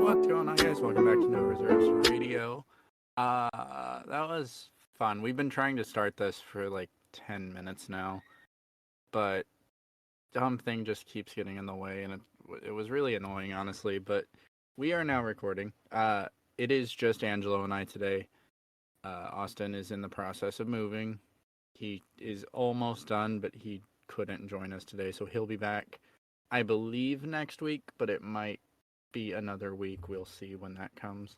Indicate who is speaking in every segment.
Speaker 1: What's going on, guys? Welcome back to No Reserves Radio. That was fun. We've been trying to start this for like 10 minutes now, but dumb thing just keeps getting in the way, and it was really annoying, honestly. But we are now recording. It is just Angelo and I today. Austin is in the process of moving. He is almost done, but he couldn't join us today, so he'll be back, I believe, next week, but it might be another week. We'll see when that comes.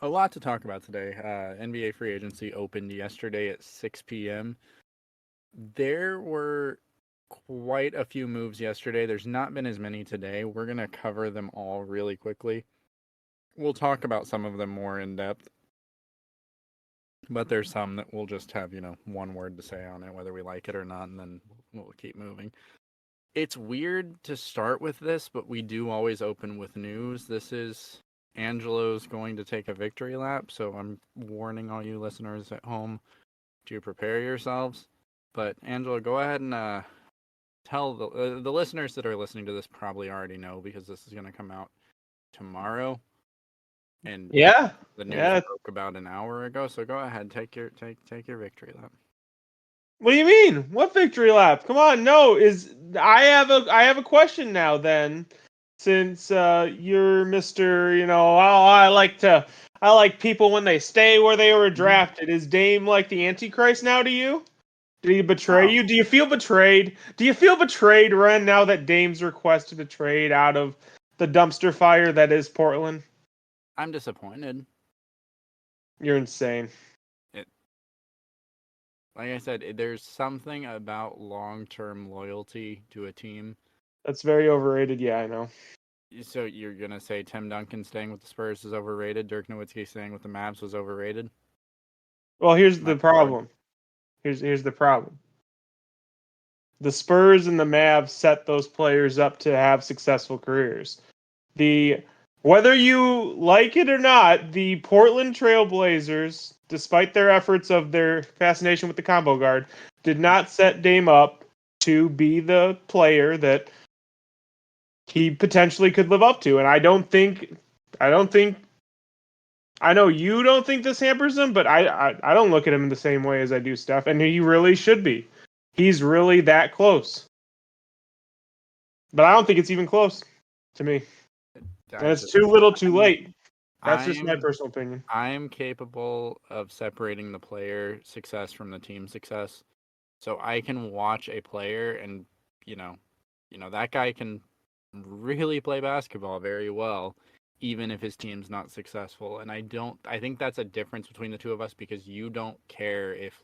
Speaker 1: A lot to talk about today. NBA free agency opened yesterday at 6 p.m. There were quite a few moves yesterday. There's not been as many today. We're going to cover them all really quickly. We'll talk about some of them more in depth, but there's some that we'll just have, one word to say on it, whether we like it or not, and then we'll keep moving. It's weird to start with this, but we do always open with news. This is Angelo's going to take a victory lap, so I'm warning all you listeners at home to prepare yourselves. But Angelo, go ahead and tell the listeners that are listening to this probably already know, because this is going to come out tomorrow, and the news broke about an hour ago. So go ahead, take your victory lap.
Speaker 2: What do you mean? What victory lap? Come on, no. I have a question now then, since you're Mr. I like people when they stay where they were drafted. Is Dame like the Antichrist now to you? Did he betray you? Do you feel betrayed? Do you feel betrayed, Rehn, now that Dame's requested a trade out of the dumpster fire that is Portland?
Speaker 1: I'm disappointed.
Speaker 2: You're insane.
Speaker 1: Like I said, there's something about long-term loyalty to a team.
Speaker 2: That's very overrated. Yeah, I know.
Speaker 1: So you're going to say Tim Duncan staying with the Spurs is overrated, Dirk Nowitzki staying with the Mavs was overrated?
Speaker 2: Well, here's the problem. Here's the problem. The Spurs and the Mavs set those players up to have successful careers. Whether you like it or not, the Portland Trailblazers, despite their efforts of their fascination with the combo guard, did not set Dame up to be the player that he potentially could live up to. And I know you don't think this hampers him, but I don't look at him in the same way as I do Steph, and he really should be. He's really that close. But I don't think it's even close to me. And it's too little too late. That's just my personal opinion.
Speaker 1: I am capable of separating the player success from the team success. So I can watch a player and, that guy can really play basketball very well, even if his team's not successful. And I think that's a difference between the two of us, because you don't care if,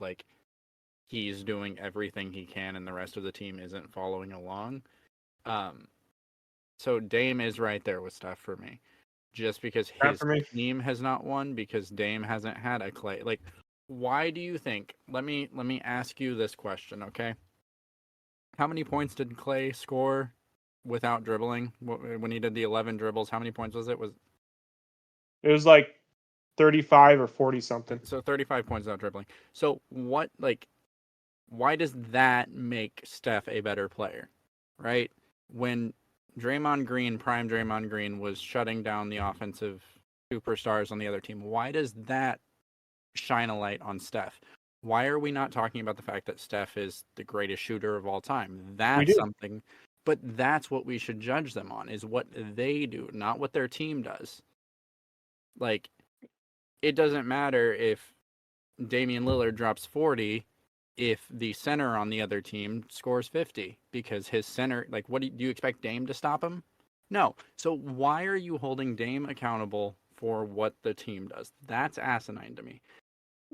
Speaker 1: he's doing everything he can and the rest of the team isn't following along. So Dame is right there with Steph for me. Just because his team has not won, because Dame hasn't had a Clay. Why do you think? Let me ask you this question, okay? How many points did Clay score without dribbling when he did the 11 dribbles? How many points was it?
Speaker 2: It was like 35 or 40 something.
Speaker 1: So 35 points without dribbling. So why does that make Steph a better player, right? When prime Draymond Green was shutting down the offensive superstars on the other team, why does that shine a light on Steph? Why are we not talking about the fact that Steph is the greatest shooter of all time? That's something, but that's what we should judge them on, is what they do, not what their team does. It doesn't matter if Damian Lillard drops 40 if the center on the other team scores 50, because his center, what do you expect Dame to stop him? No. So why are you holding Dame accountable for what the team does? That's asinine to me.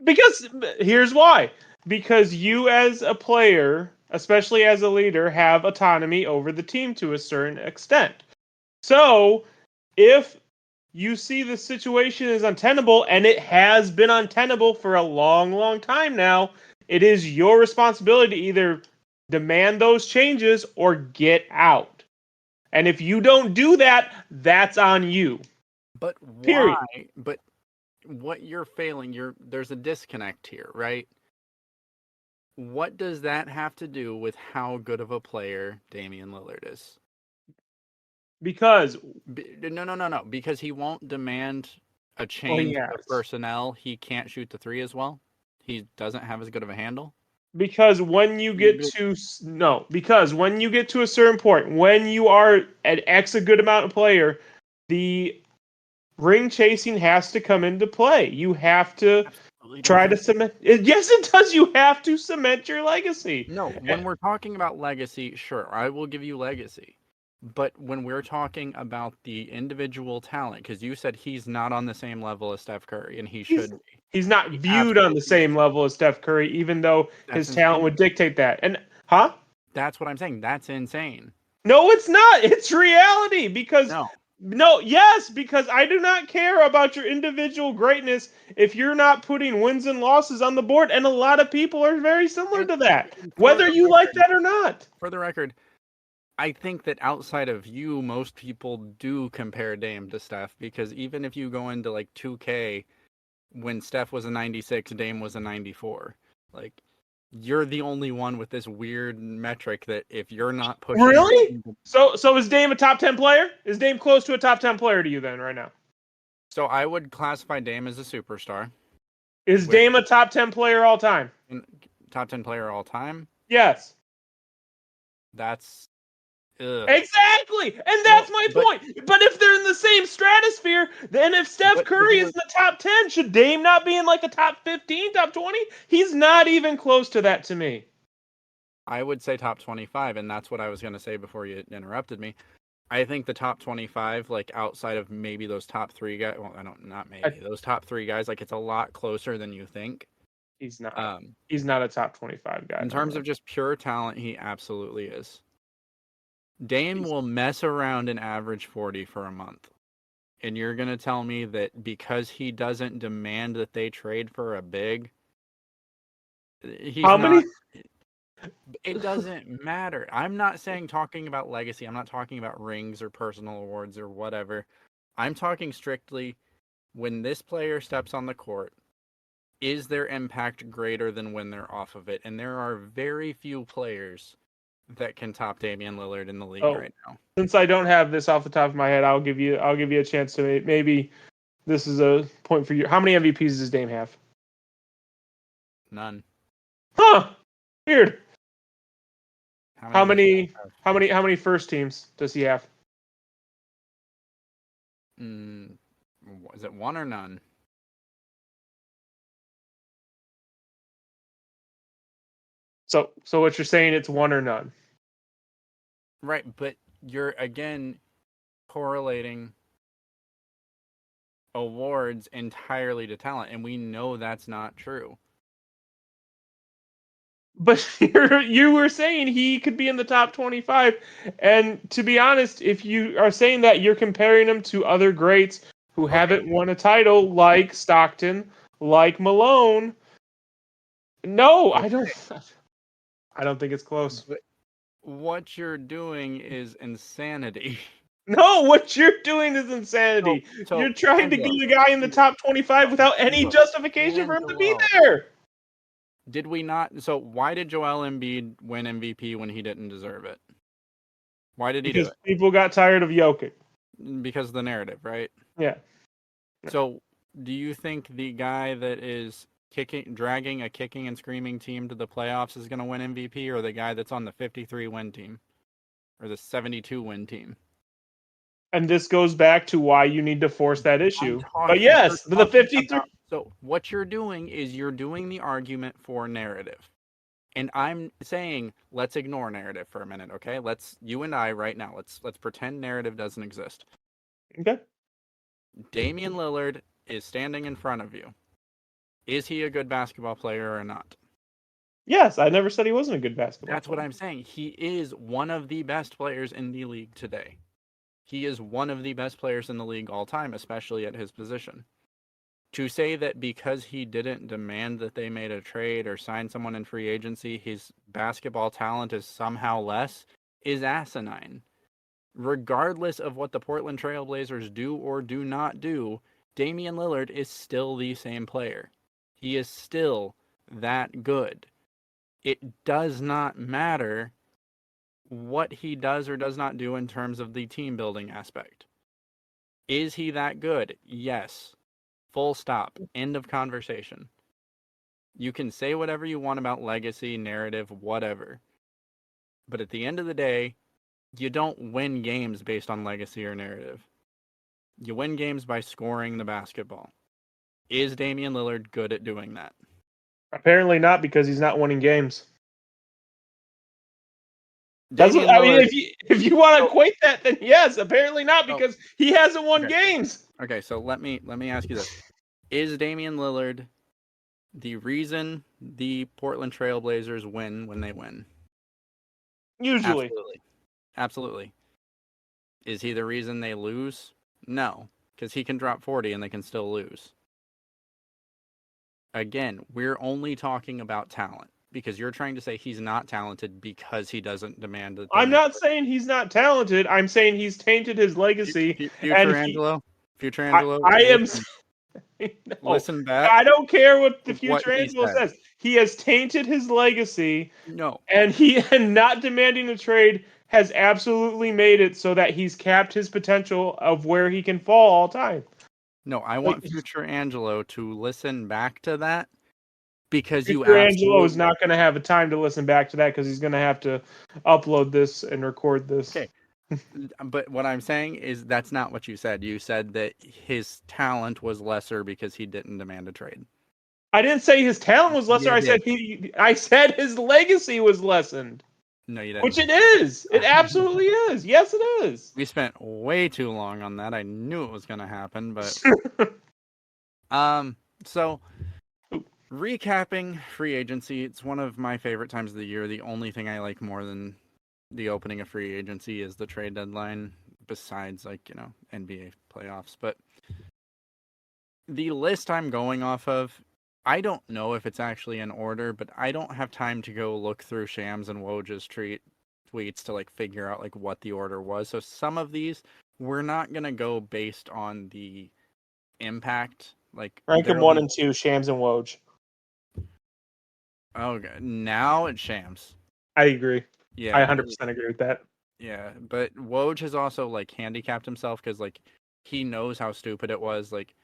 Speaker 2: Because here's why. Because you as a player, especially as a leader, have autonomy over the team to a certain extent. So if you see the situation is untenable, and it has been untenable for a long, long time now, it is your responsibility to either demand those changes or get out. And if you don't do that, that's on you.
Speaker 1: But why? Period. But what you're failing, there's a disconnect here, right? What does that have to do with how good of a player Damian Lillard is?
Speaker 2: Because
Speaker 1: No. Because he won't demand a
Speaker 2: well, he
Speaker 1: change of
Speaker 2: has.
Speaker 1: personnel. He can't shoot the three as well. He doesn't have as good of a handle.
Speaker 2: Because when you get to no, because when you get to a certain point, when you are at X a good amount of player, the ring chasing has to come into play. You have to
Speaker 1: Absolutely
Speaker 2: try to
Speaker 1: doesn't.
Speaker 2: cement. Yes, it does. You have to cement your legacy.
Speaker 1: No, when we're talking about legacy, sure, I will give you legacy. But when we're talking about the individual talent, because you said he's not on the same level as Steph Curry, and he
Speaker 2: He's
Speaker 1: should be.
Speaker 2: he's not
Speaker 1: He
Speaker 2: viewed on the
Speaker 1: absolutely
Speaker 2: same
Speaker 1: is.
Speaker 2: level as Steph Curry, even though
Speaker 1: That's
Speaker 2: his talent
Speaker 1: insane.
Speaker 2: would dictate that. And huh?
Speaker 1: That's what I'm saying. That's insane.
Speaker 2: No, it's not. It's reality because
Speaker 1: No,
Speaker 2: no, yes, because I do not care about your individual greatness if you're not putting wins and losses on the board, and a lot of people are very similar
Speaker 1: and,
Speaker 2: to that,
Speaker 1: and
Speaker 2: whether you like that or not.
Speaker 1: for the record, I think that outside of you, most people do compare Dame to Steph because even if you go into like 2K, when Steph was a 96, Dame was a 94. Like, you're the only one with this weird metric that if you're not pushing your
Speaker 2: Really?
Speaker 1: team
Speaker 2: So is Dame a top 10 player? Is Dame close to a top 10 player to you then right now?
Speaker 1: so I would classify Dame as a superstar,
Speaker 2: Is
Speaker 1: which
Speaker 2: Dame a top 10 player all time?
Speaker 1: top 10 player all time.
Speaker 2: Yes.
Speaker 1: That's ugh.
Speaker 2: Exactly. And
Speaker 1: No,
Speaker 2: that's my point. But if they're in the same stratosphere, then if Steph
Speaker 1: but
Speaker 2: Curry is in the top 10, should Dame not be in like a top 15, top 20? He's not even close to that to me.
Speaker 1: I would say top 25, and that's what I was going to say before you interrupted me. I think the top 25, like outside of maybe those top three guys, well, I don't, not maybe, those top three guys, like it's a lot closer than you think.
Speaker 2: He's not.
Speaker 1: Um,
Speaker 2: He's not a top 25 guy
Speaker 1: in
Speaker 2: no
Speaker 1: terms
Speaker 2: more.
Speaker 1: of just pure talent, he absolutely is. Dame
Speaker 2: He's,
Speaker 1: will mess around and average 40 for a month. And you're going to tell me that because he doesn't demand that they trade for a big, he's
Speaker 2: how
Speaker 1: not.
Speaker 2: many?
Speaker 1: It doesn't matter. I'm not saying talking about legacy. I'm not talking about rings or personal awards or whatever. I'm talking strictly when this player steps on the court, is their impact greater than when they're off of it? And there are very few players that can top Damian Lillard in the league
Speaker 2: Oh,
Speaker 1: right now.
Speaker 2: since I don't have this off the top of my head, I'll give you a chance to maybe this is a point for you. How many MVPs does Dame have?
Speaker 1: None.
Speaker 2: Huh. Weird.
Speaker 1: How
Speaker 2: How
Speaker 1: many does Steph
Speaker 2: many
Speaker 1: have?
Speaker 2: how many first teams does he have?
Speaker 1: Mm, is it one or none?
Speaker 2: So what you're saying it's one or none.
Speaker 1: Right, but you're again correlating awards entirely to talent, and we know that's not true.
Speaker 2: But you were saying he could be in the top 25. And to be honest, if you are saying that, you're comparing him to other greats who
Speaker 1: Okay,
Speaker 2: haven't won a title, like Stockton, like Malone. No, I don't.
Speaker 1: okay,
Speaker 2: I don't think it's close.
Speaker 1: but what you're doing is insanity.
Speaker 2: No, what you're doing is
Speaker 1: So,
Speaker 2: insanity.
Speaker 1: so
Speaker 2: You're trying to get a guy in the top 25 without any justification for him to be
Speaker 1: Angelo,
Speaker 2: there.
Speaker 1: did we not? So, why did Joel Embiid win MVP when he didn't deserve it? Why did he do
Speaker 2: Because people got tired of Jokic.
Speaker 1: it? Because of the narrative, right?
Speaker 2: Yeah.
Speaker 1: So, do you think the guy that is dragging a kicking and screaming team to the playoffs is going to win MVP, or the guy that's on the 53 win team, or the 72 win team?
Speaker 2: And this goes back to why you need to force that
Speaker 1: I'm
Speaker 2: issue. But
Speaker 1: talking. You're
Speaker 2: yes, the
Speaker 1: talking
Speaker 2: 53.
Speaker 1: about. So, what you're doing is you're doing the argument for narrative. And I'm saying let's ignore narrative for a minute, okay? Let's you and I right now. Let's pretend narrative doesn't exist.
Speaker 2: Okay.
Speaker 1: Damian Lillard is standing in front of you. Is he a good basketball player or not?
Speaker 2: Yes, I never said he wasn't a good basketball
Speaker 1: That's what
Speaker 2: player.
Speaker 1: I'm saying. He is one of the best players in the league today. He is one of the best players in the league all time, especially at his position. To say that because he didn't demand that they made a trade or sign someone in free agency, his basketball talent is somehow less is asinine. Regardless of what the Portland Trailblazers do or do not do, Damian Lillard is still the same player. He is still that good. It does not matter what he does or does not do in terms of the team building aspect. Is he that good? Yes. Full stop. End of conversation. You can say whatever you want about legacy, narrative, whatever. But at the end of the day, you don't win games based on legacy or narrative. You win games by scoring the basketball. Is Damian Lillard good at doing that?
Speaker 2: Apparently not, because he's not winning games. That's what
Speaker 1: Damian
Speaker 2: I mean.
Speaker 1: Lillard.
Speaker 2: If you want to
Speaker 1: So,
Speaker 2: equate that, then yes. Apparently not,
Speaker 1: oh,
Speaker 2: because he hasn't won
Speaker 1: okay.
Speaker 2: games.
Speaker 1: Okay, so let me ask you this: is Damian Lillard the reason the Portland Trailblazers win when they win?
Speaker 2: Usually,
Speaker 1: Absolutely, absolutely. Is he the reason they lose? No, because he can drop 40 and they can still lose. Again, we're only talking about talent because you're trying to say he's not talented because he doesn't demand that they
Speaker 2: I'm
Speaker 1: make.
Speaker 2: not saying he's not talented. I'm saying he's tainted his legacy, and
Speaker 1: Future Angelo, Future
Speaker 2: I,
Speaker 1: Angelo,
Speaker 2: I am. No,
Speaker 1: listen back
Speaker 2: I don't care what the
Speaker 1: to what
Speaker 2: future
Speaker 1: he
Speaker 2: Angelo
Speaker 1: said.
Speaker 2: says. He has tainted his legacy,
Speaker 1: No,
Speaker 2: and he and not demanding a trade has absolutely made it so that he's capped his potential of where he can fall all time.
Speaker 1: no, I
Speaker 2: Like
Speaker 1: want Future Angelo to listen back to that because you
Speaker 2: future Angelo is
Speaker 1: absolutely.
Speaker 2: not going to have a time to listen back to that because he's going to have to upload this and record this.
Speaker 1: Okay, but what I'm saying is that's not what you said. You said that his talent was lesser because he didn't demand a trade.
Speaker 2: I didn't say his talent was lesser.
Speaker 1: You
Speaker 2: I said
Speaker 1: did.
Speaker 2: I said his legacy was lessened,
Speaker 1: No, you didn't.
Speaker 2: which it is. It absolutely is. Yes, it is.
Speaker 1: We spent way too long on that. I knew it was going to happen, but so recapping free agency, it's one of my favorite times of the year. The only thing I like more than the opening of free agency is the trade deadline, besides like, NBA playoffs. But the list I'm going off of, I don't know if it's actually in order, but I don't have time to go look through Shams and Woj's tweets to like figure out like what the order was. So some of these we're not gonna go based on the impact. Like
Speaker 2: Rank him
Speaker 1: there'll
Speaker 2: one
Speaker 1: be
Speaker 2: and two, Shams and Woj.
Speaker 1: now it's Shams.
Speaker 2: I agree. I
Speaker 1: Yeah,
Speaker 2: 100% agree with that.
Speaker 1: yeah, but Woj has also like handicapped himself because like he knows how stupid it was. Like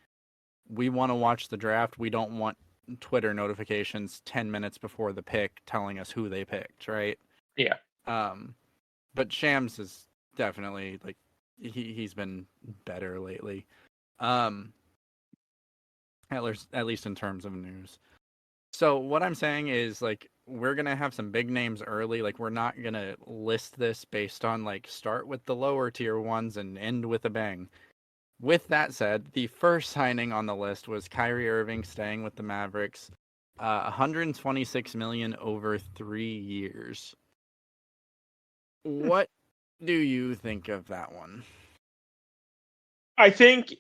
Speaker 1: we want to watch the draft. We don't want Twitter notifications 10 minutes before the pick telling us who they picked, right?
Speaker 2: Yeah.
Speaker 1: Um, but Shams is definitely like he's been better lately. Um, at least in terms of news. So what I'm saying is like we're gonna have some big names early. Like we're not gonna list this based on like start with the lower tier ones and end with a bang. With that said, the first signing on the list was Kyrie Irving staying with the Mavericks, 126 million over 3 years. What do you think of that one?
Speaker 2: I think.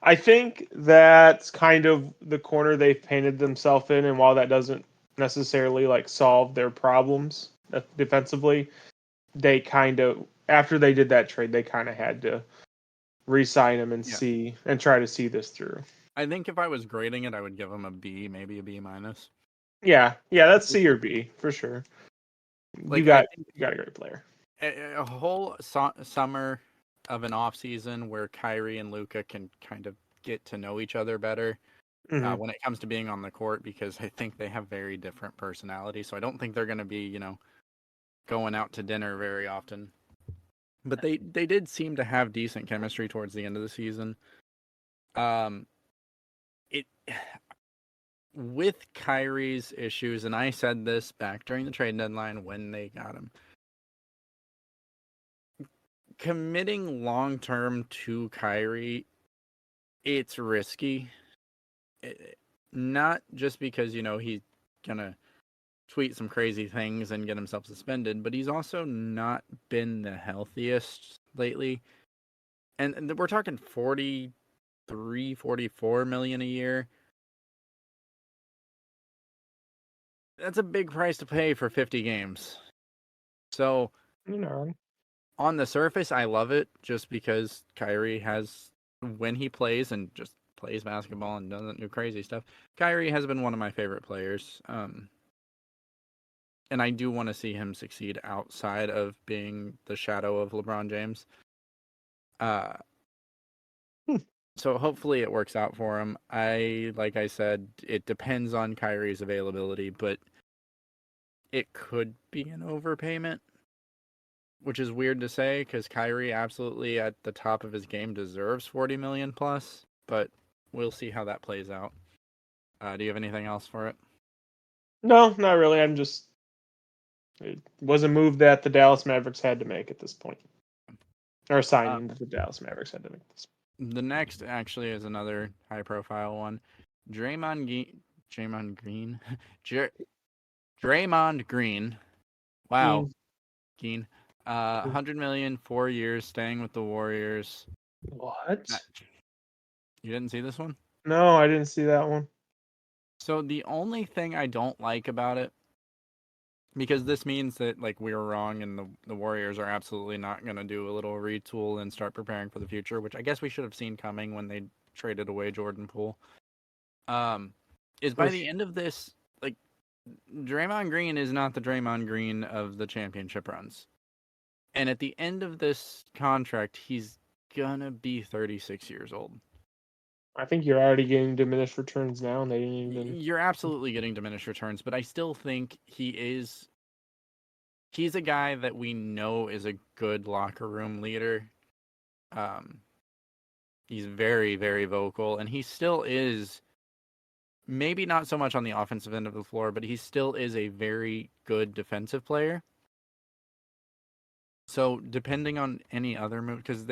Speaker 2: I think that's kind of the corner they've painted themselves in, and while that doesn't necessarily like solve their problems defensively, they kind of after they did that trade, they kind of had to re-sign him and
Speaker 1: Yeah,
Speaker 2: see and try to see this through.
Speaker 1: I think if I was grading it, I would give him a B, maybe a B minus.
Speaker 2: Yeah, that's C or B for sure. You
Speaker 1: Like I
Speaker 2: got
Speaker 1: think
Speaker 2: you got a great player.
Speaker 1: a whole summer of an off season where Kyrie and Luca can kind of get to know each other better
Speaker 2: Hmm.
Speaker 1: when it comes to being on the court because I think they have very different personalities. So I don't think they're going to be, going out to dinner very often. But they did seem to have decent chemistry towards the end of the season. Um, it with Kyrie's issues, and I said this back during the trade deadline when they got him. Committing long term to Kyrie, it's risky. Not just because he's gonna tweet some crazy things and get himself suspended, but he's also not been the healthiest lately. And we're talking 43, 44 million a year. That's a big price to pay for 50 games. So
Speaker 2: You know,
Speaker 1: on the surface, I love it just because Kyrie has, when he plays and just plays basketball and doesn't do crazy stuff. Kyrie has been one of my favorite players. And I do want to see him succeed outside of being the shadow of LeBron James. Uh, so hopefully it works out for him. Like I said, it depends on Kyrie's availability, but it could be an overpayment, which is weird to say because Kyrie absolutely at the top of his game deserves 40 million plus, but we'll see how that plays out. Do you have anything else for it?
Speaker 2: No, not really. It was a move that the Dallas Mavericks had to make at this point, or a
Speaker 1: Uh,
Speaker 2: signing that the Dallas Mavericks had to make this.
Speaker 1: the next actually is another high-profile one. Draymond Ge- Draymond Green, Draymond Green. Wow,
Speaker 2: Keen.
Speaker 1: Keen. 100 million, 4 years, staying with the Warriors.
Speaker 2: What?
Speaker 1: You didn't see this one?
Speaker 2: No, I didn't see that one.
Speaker 1: So the only thing I don't like about it, because this means that like we were wrong and the Warriors are absolutely not going to do a little retool and start preparing for the future, which I guess we should have seen coming when they traded away Jordan Poole. Is by the end of this, like Draymond Green is not the Draymond Green of the championship runs. And at the end of this contract, he's gonna be 36 years old.
Speaker 2: I think you're already getting diminished returns now, and they didn't even.
Speaker 1: You're absolutely getting diminished returns, but I still think he's a guy that we know is a good locker room leader. Um, he's very, very vocal, and he still is maybe not so much on the offensive end of the floor, but he still is a very good defensive player. So depending on any other move, because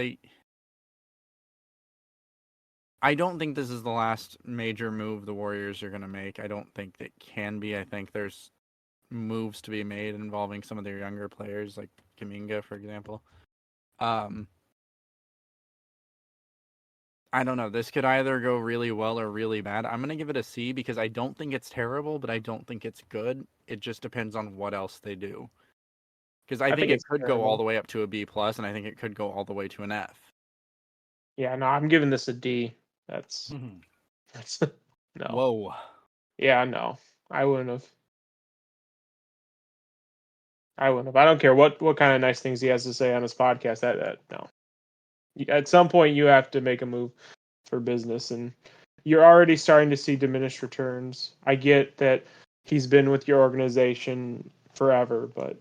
Speaker 1: I don't think this is the last major move the Warriors are going to make. I don't think it can be. I think there's moves to be made involving some of their younger players, like Kuminga, for example. I don't know. This could either go really well or really bad. I'm going to give it a C because I don't think it's terrible, but I don't think it's good. It just depends on what else they do. Because I
Speaker 2: I
Speaker 1: think
Speaker 2: think
Speaker 1: it
Speaker 2: it's
Speaker 1: could go all
Speaker 2: terrible.
Speaker 1: the way up to a B plus, and I think it could go all the way to an F.
Speaker 2: Yeah, no, I'm giving this a D. That's
Speaker 1: Mhm.
Speaker 2: that's no.
Speaker 1: Whoa.
Speaker 2: Yeah, no. I wouldn't have. I wouldn't have. I don't care what kind of nice things he has to say on his podcast. That no. At some point, you have to make a move for business, and you're already starting to see diminished returns. I get that he's been with your organization forever, but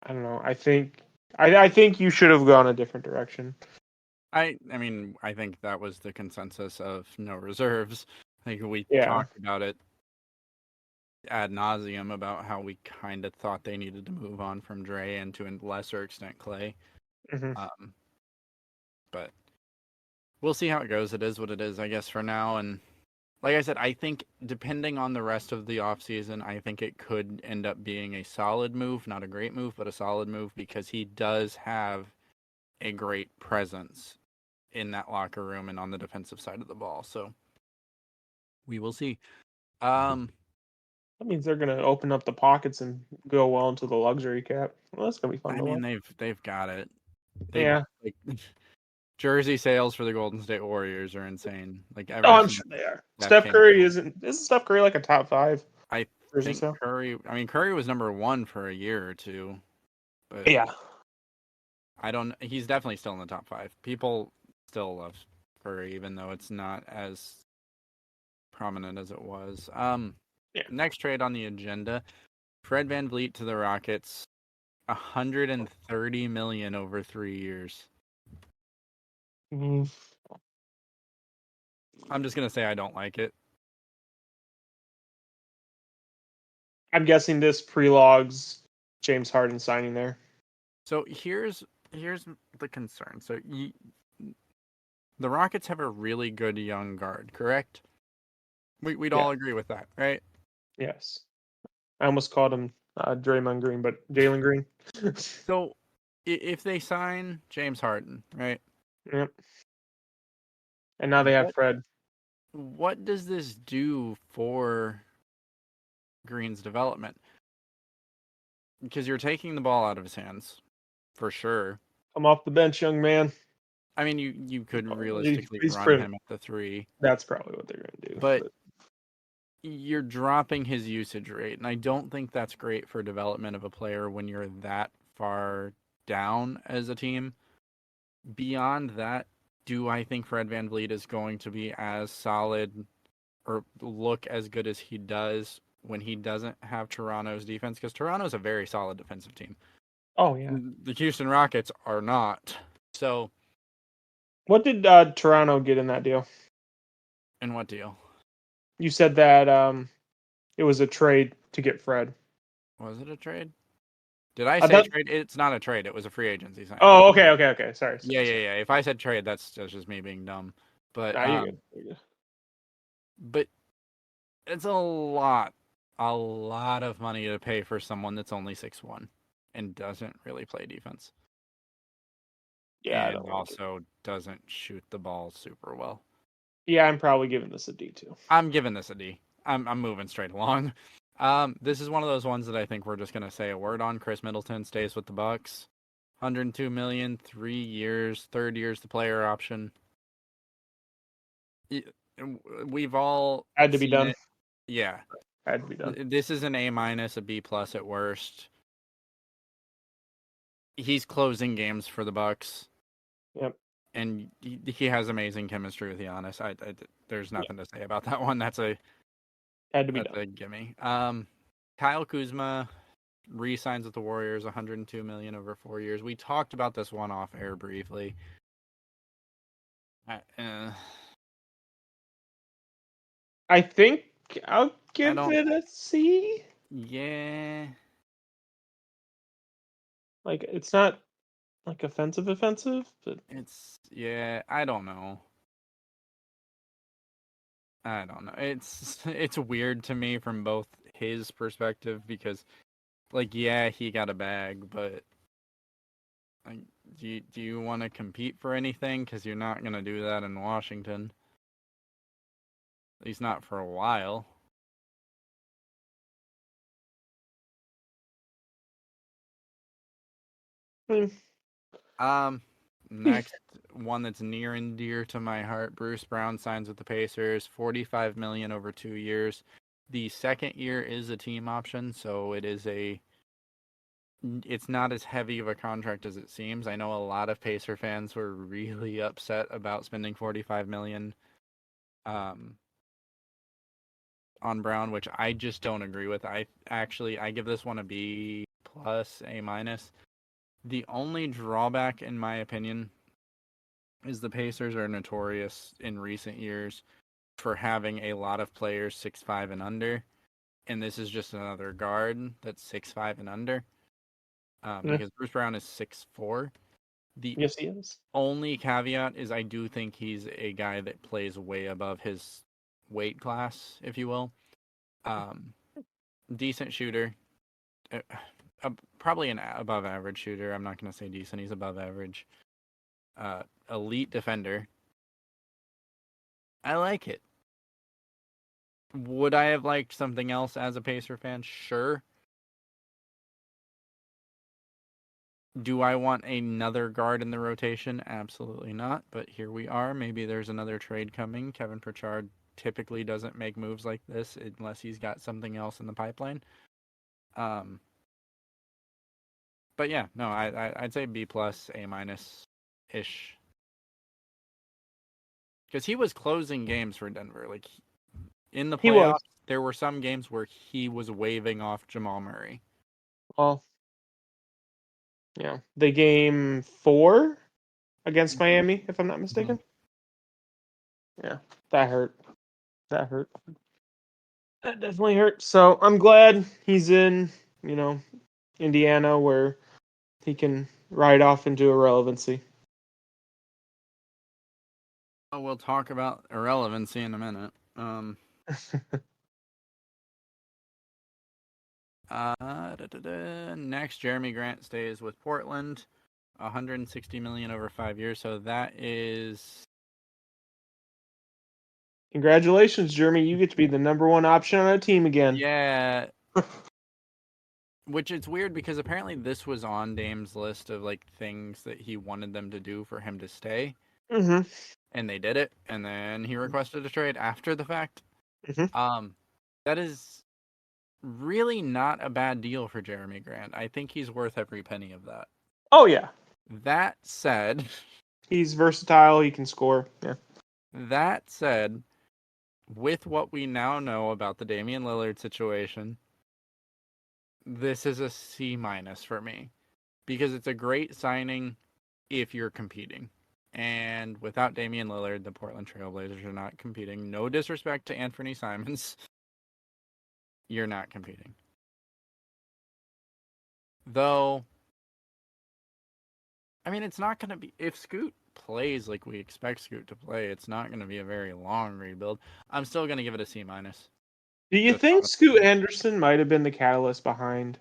Speaker 2: I don't know. I think you should have gone a different direction.
Speaker 1: I mean, I think that was the consensus of no reserves. I think we
Speaker 2: Yeah.
Speaker 1: talked about it ad nauseum about how we kind of thought they needed to move on from Dre and to a lesser extent Clay.
Speaker 2: Hmm.
Speaker 1: Um, but we'll see how it goes. It is what it is, I guess, for now. And like I said, I think depending on the rest of the offseason, I think it could end up being a solid move, not a great move, but a solid move because he does have a great presence in that locker room and on the defensive side of the ball. So we will see. Um,
Speaker 2: That means they're gonna open up the pockets and go well into the luxury cap. Well, that's gonna be fun
Speaker 1: I
Speaker 2: to
Speaker 1: mean
Speaker 2: watch.
Speaker 1: they've got it. They
Speaker 2: Yeah.
Speaker 1: like jersey sales for the Golden State Warriors are insane. Like
Speaker 2: Oh,
Speaker 1: ever
Speaker 2: I'm
Speaker 1: since
Speaker 2: sure they are.
Speaker 1: Steph
Speaker 2: Steph
Speaker 1: came
Speaker 2: Curry
Speaker 1: along,
Speaker 2: isn't Steph Curry like a top 5
Speaker 1: I
Speaker 2: jersey
Speaker 1: think
Speaker 2: sale?
Speaker 1: Curry. I mean Curry was number one for a year or two, but
Speaker 2: Yeah.
Speaker 1: I don't. He's definitely still in the top five. People still love Curry, even though it's not as prominent as it was.
Speaker 2: Yeah.
Speaker 1: Next trade on the agenda: Fred VanVleet to the Rockets, 130 million over 3 years.
Speaker 2: Mhm.
Speaker 1: I'm just gonna say I don't like it.
Speaker 2: I'm guessing this pre-logs James Harden signing there.
Speaker 1: So here's the concern. So the Rockets have a really good young guard, correct? We'd
Speaker 2: Yeah.
Speaker 1: all agree with that, right?
Speaker 2: Yes. I almost called him Draymond Green, but Jalen Green.
Speaker 1: So if they sign James Harden, right?
Speaker 2: Yep. And now they have
Speaker 1: What
Speaker 2: Fred.
Speaker 1: what does this do for Green's development? Because you're taking the ball out of his hands, for sure.
Speaker 2: Come off the bench, young man.
Speaker 1: I mean, you could realistically
Speaker 2: He's
Speaker 1: run him at the 3,
Speaker 2: That's probably what they're going to do.
Speaker 1: but you're dropping his usage rate, and I don't think that's great for development of a player when you're that far down as a team. Beyond that, do I think Fred VanVleet is going to be as solid or look as good as he does when he doesn't have Toronto's defense? Because Toronto's a very solid defensive team.
Speaker 2: Oh, yeah.
Speaker 1: The Houston Rockets are not. So,
Speaker 2: what did Toronto get in that deal?
Speaker 1: in what deal?
Speaker 2: You said that it was a trade to get Fred.
Speaker 1: Was it a trade? Did I
Speaker 2: I
Speaker 1: say
Speaker 2: thought...
Speaker 1: trade? It's not a trade. It was a free agency signing.
Speaker 2: Oh, okay. Sorry.
Speaker 1: Yeah. If I said trade, that's just me being dumb. But
Speaker 2: Nah, you're good. You're good.
Speaker 1: but it's a lot of money to pay for someone that's only 6'1" and doesn't really play defense.
Speaker 2: Yeah, I
Speaker 1: And
Speaker 2: don't like
Speaker 1: also doesn't shoot the ball super well.
Speaker 2: Yeah, I'm probably giving this a D too.
Speaker 1: I'm giving this a D. I'm moving straight along. This is one of those ones that I think we're just gonna say a word on. Chris Middleton stays with the Bucks. 102 million, 3 years, third year's the player option. We've all
Speaker 2: Had to be
Speaker 1: seen
Speaker 2: done.
Speaker 1: it. Yeah.
Speaker 2: Had to be done.
Speaker 1: This is an A-, a B+ at worst. He's closing games for the Bucks.
Speaker 2: Yep.
Speaker 1: And he has amazing chemistry with Giannis. There's nothing to say about that one. That's a gimme. Kyle Kuzma re-signs with the Warriors, 102 million over 4 years. We talked about this one off air briefly.
Speaker 2: I think I'll give it a C.
Speaker 1: Yeah.
Speaker 2: Like, it's not like offensive, but
Speaker 1: I don't know. It's weird to me from both his perspective because, like, yeah, he got a bag, but like, do you want to compete for anything? Because you're not gonna do that in Washington. At least not for a while. Next one that's near and dear to my heart, Bruce Brown signs with the Pacers, 45 million over 2 years. The second year is a team option, so it's not as heavy of a contract as it seems. I know a lot of Pacer fans were really upset about spending 45 million on Brown, which I just don't agree with. I give this one a B+, A-. The only drawback, in my opinion, is the Pacers are notorious in recent years for having a lot of players 6'5" and under, and this is just another guard that's 6'5" and under. Because Bruce Brown is 6'4".
Speaker 2: Yes, he is.
Speaker 1: Only caveat is I do think he's a guy that plays way above his weight class, if you will. Decent shooter. Probably an above average shooter. I'm not going to say decent. He's above average. Elite defender. I like it. Would I have liked something else as a Pacer fan? Sure. Do I want another guard in the rotation? Absolutely not. But here we are. Maybe there's another trade coming. Kevin Pritchard typically doesn't make moves like this unless he's got something else in the pipeline. But yeah, no, I'd say B+, A- ish. Because he was closing games for Denver. Like, in the playoffs, there were some games where he was waving off Jamal Murray.
Speaker 2: Well, yeah. The game 4 against Miami, if I'm not mistaken. Mm-hmm. Yeah, that hurt. That definitely hurt. So I'm glad he's in, Indiana, where he can ride off into irrelevancy.
Speaker 1: Oh, we'll talk about irrelevancy in a minute. Next, Jeremy Grant stays with Portland, 160 million over 5 years. So that is.
Speaker 2: Congratulations, Jeremy! You get to be the number one option on a team again.
Speaker 1: Yeah. Which it's weird because apparently this was on Dame's list of like things that he wanted them to do for him to stay.
Speaker 2: Mm-hmm.
Speaker 1: and they did it, and then he requested a trade after the fact.
Speaker 2: Mm-hmm.
Speaker 1: That is really not a bad deal for Jeremy Grant. I think he's worth every penny of that.
Speaker 2: Oh yeah,
Speaker 1: That said,
Speaker 2: he's versatile. He can score. Yeah.
Speaker 1: that said, with what we now know about the Damian Lillard situation, this is a C minus for me because it's a great signing if you're competing. And without Damian Lillard, the Portland Trailblazers are not competing. No disrespect to Anthony Simons, you're not competing. Though, I mean, it's not going to be, if Scoot plays like we expect Scoot to play, it's not going to be a very long rebuild. I'm still going to give it a C minus.
Speaker 2: Do you think Scoot Anderson might have been the catalyst behind?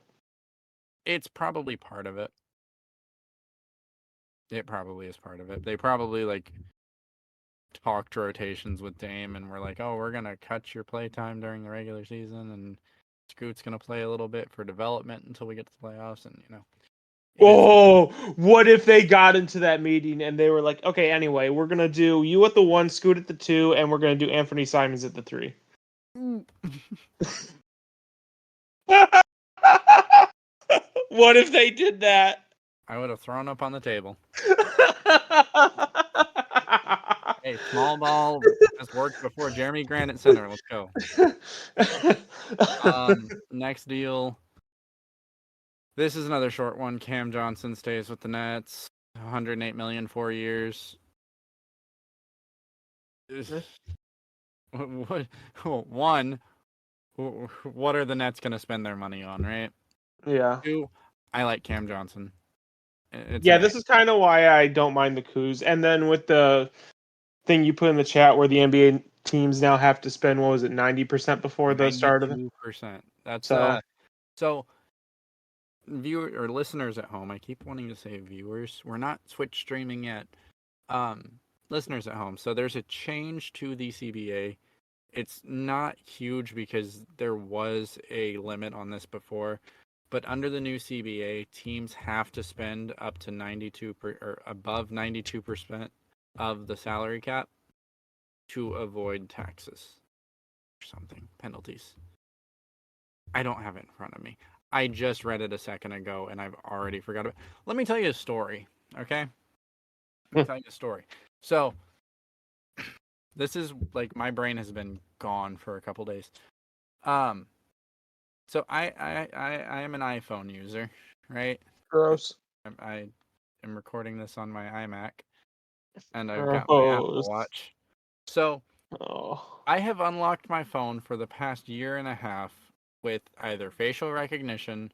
Speaker 1: It's probably part of it. It probably is part of it. They probably like talked rotations with Dame and were like, "Oh, we're gonna cut your play time during the regular season, and Scoot's gonna play a little bit for development until we get to the playoffs." And it is.
Speaker 2: Oh, what if they got into that meeting and they were like, okay, anyway, we're gonna do you at the 1, Scoot at the 2, and we're gonna do Anthony Simons at the 3. What if they did that?
Speaker 1: I would have thrown up on the table. Hey, small ball has worked before. Jeremy Grant at center. Let's go. Next deal. This is another short one. Cam Johnson stays with the Nets. 108 million, 4 years. One, what are the Nets going to spend their money on, right?
Speaker 2: Yeah.
Speaker 1: Two, I like Cam Johnson. It's
Speaker 2: Yeah, this is kind of why I don't mind the coups. And then with the thing you put in the chat where the NBA teams now have to spend, what was it, 90% before the start of it?
Speaker 1: 92%. That's
Speaker 2: So
Speaker 1: so viewer or listeners at home, I keep wanting to say viewers. We're not Twitch streaming yet. Listeners at home. So there's a change to the CBA. It's not huge because there was a limit on this before, but under the new CBA, teams have to spend up to 92 or above 92% of the salary cap to avoid taxes or something, penalties. I don't have it in front of me. I just read it a second ago and I've already forgot it. Let me tell you a story, okay? Let me tell you a story. So, this is like my brain has been gone for a couple days. So I am an iPhone user, right?
Speaker 2: gross.
Speaker 1: I am recording this on my iMac, and I've got my Apple
Speaker 2: Gross.
Speaker 1: Watch. So
Speaker 2: Oh.
Speaker 1: I have unlocked my phone for the past year and a half with either facial recognition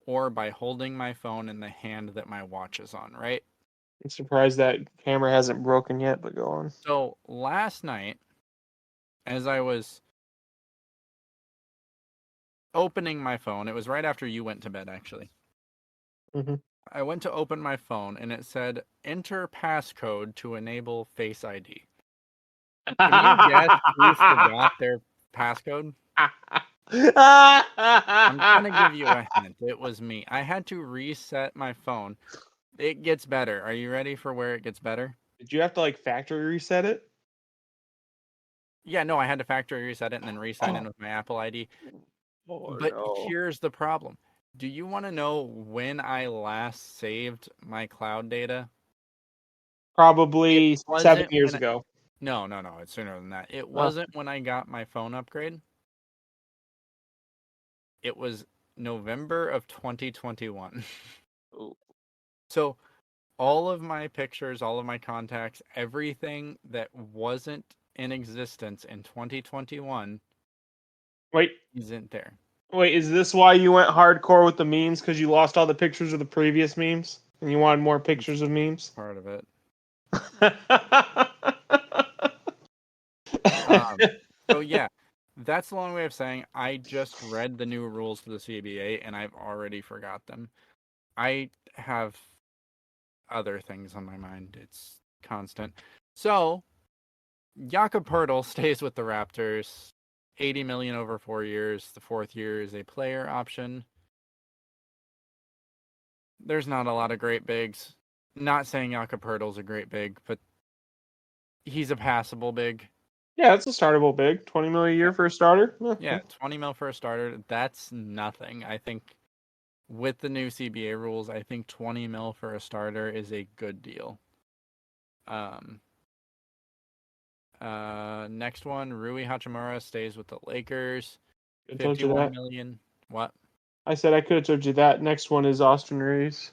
Speaker 1: or by holding my phone in the hand that my watch is on, right?
Speaker 2: I'm surprised that camera hasn't broken yet, but go on.
Speaker 1: So last night, as I was opening my phone, it was right after you went to bed, actually.
Speaker 2: Mm-hmm.
Speaker 1: I went to open my phone and it said enter passcode to enable Face ID. Can you guess who forgot their passcode? I'm gonna give you a hint. It was me. I had to reset my phone. It gets better. Are you ready for where it gets better?
Speaker 2: Did you have to like factory reset it?
Speaker 1: Yeah, no, I had to factory reset it and then re-sign in with my Apple ID.
Speaker 2: Oh
Speaker 1: But
Speaker 2: no.
Speaker 1: here's the problem. Do you want to know when I last saved my cloud data? It
Speaker 2: Probably 7
Speaker 1: wasn't
Speaker 2: years
Speaker 1: when
Speaker 2: ago.
Speaker 1: no, it's sooner than that. It
Speaker 2: Oh.
Speaker 1: wasn't when I got my phone upgrade. It was November of 2021. So all of my pictures, all of my contacts, everything that wasn't in existence in 2021
Speaker 2: Wait,
Speaker 1: isn't there.
Speaker 2: wait, is this why you went hardcore with the memes? Because you lost all the pictures of the previous memes? And you wanted more
Speaker 1: It's
Speaker 2: pictures of memes?
Speaker 1: part of it.
Speaker 2: uh,
Speaker 1: So yeah, that's the long way of saying I just read the new rules to the CBA and I've already forgot them. I have other things on my mind. It's constant. So Jakob Poeltl stays with the Raptors. 80 million over 4 years. The fourth year is a player option. There's not a lot of great bigs. Not saying Jakob Poeltl's a great big, but He's a passable big.
Speaker 2: Yeah, it's a startable big. 20 million a year for a starter.
Speaker 1: Yeah, 20 mil for a starter. That's nothing. I think with the new CBA rules, I think 20 mil for a starter is a good deal. Um, next one, Rui Hachimura stays with the Lakers.
Speaker 2: I told you
Speaker 1: 51
Speaker 2: that.
Speaker 1: million. What?
Speaker 2: I said I could have told you that. Next one is Austin Reeves.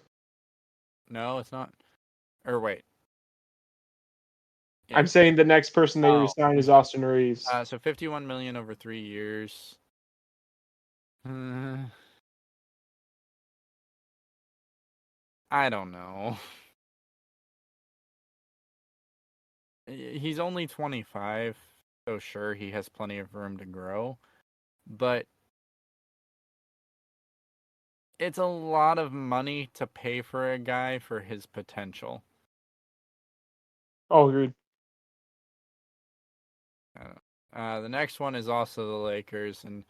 Speaker 1: No, it's not. Or wait. Yeah.
Speaker 2: I'm saying the next person they
Speaker 1: Oh.
Speaker 2: resign is Austin Reeves.
Speaker 1: So 51 million over 3 years. I don't know. He's only 25, so sure he has plenty of room to grow, but it's a lot of money to pay for a guy for his potential.
Speaker 2: Oh, agreed.
Speaker 1: The next one is also the Lakers, and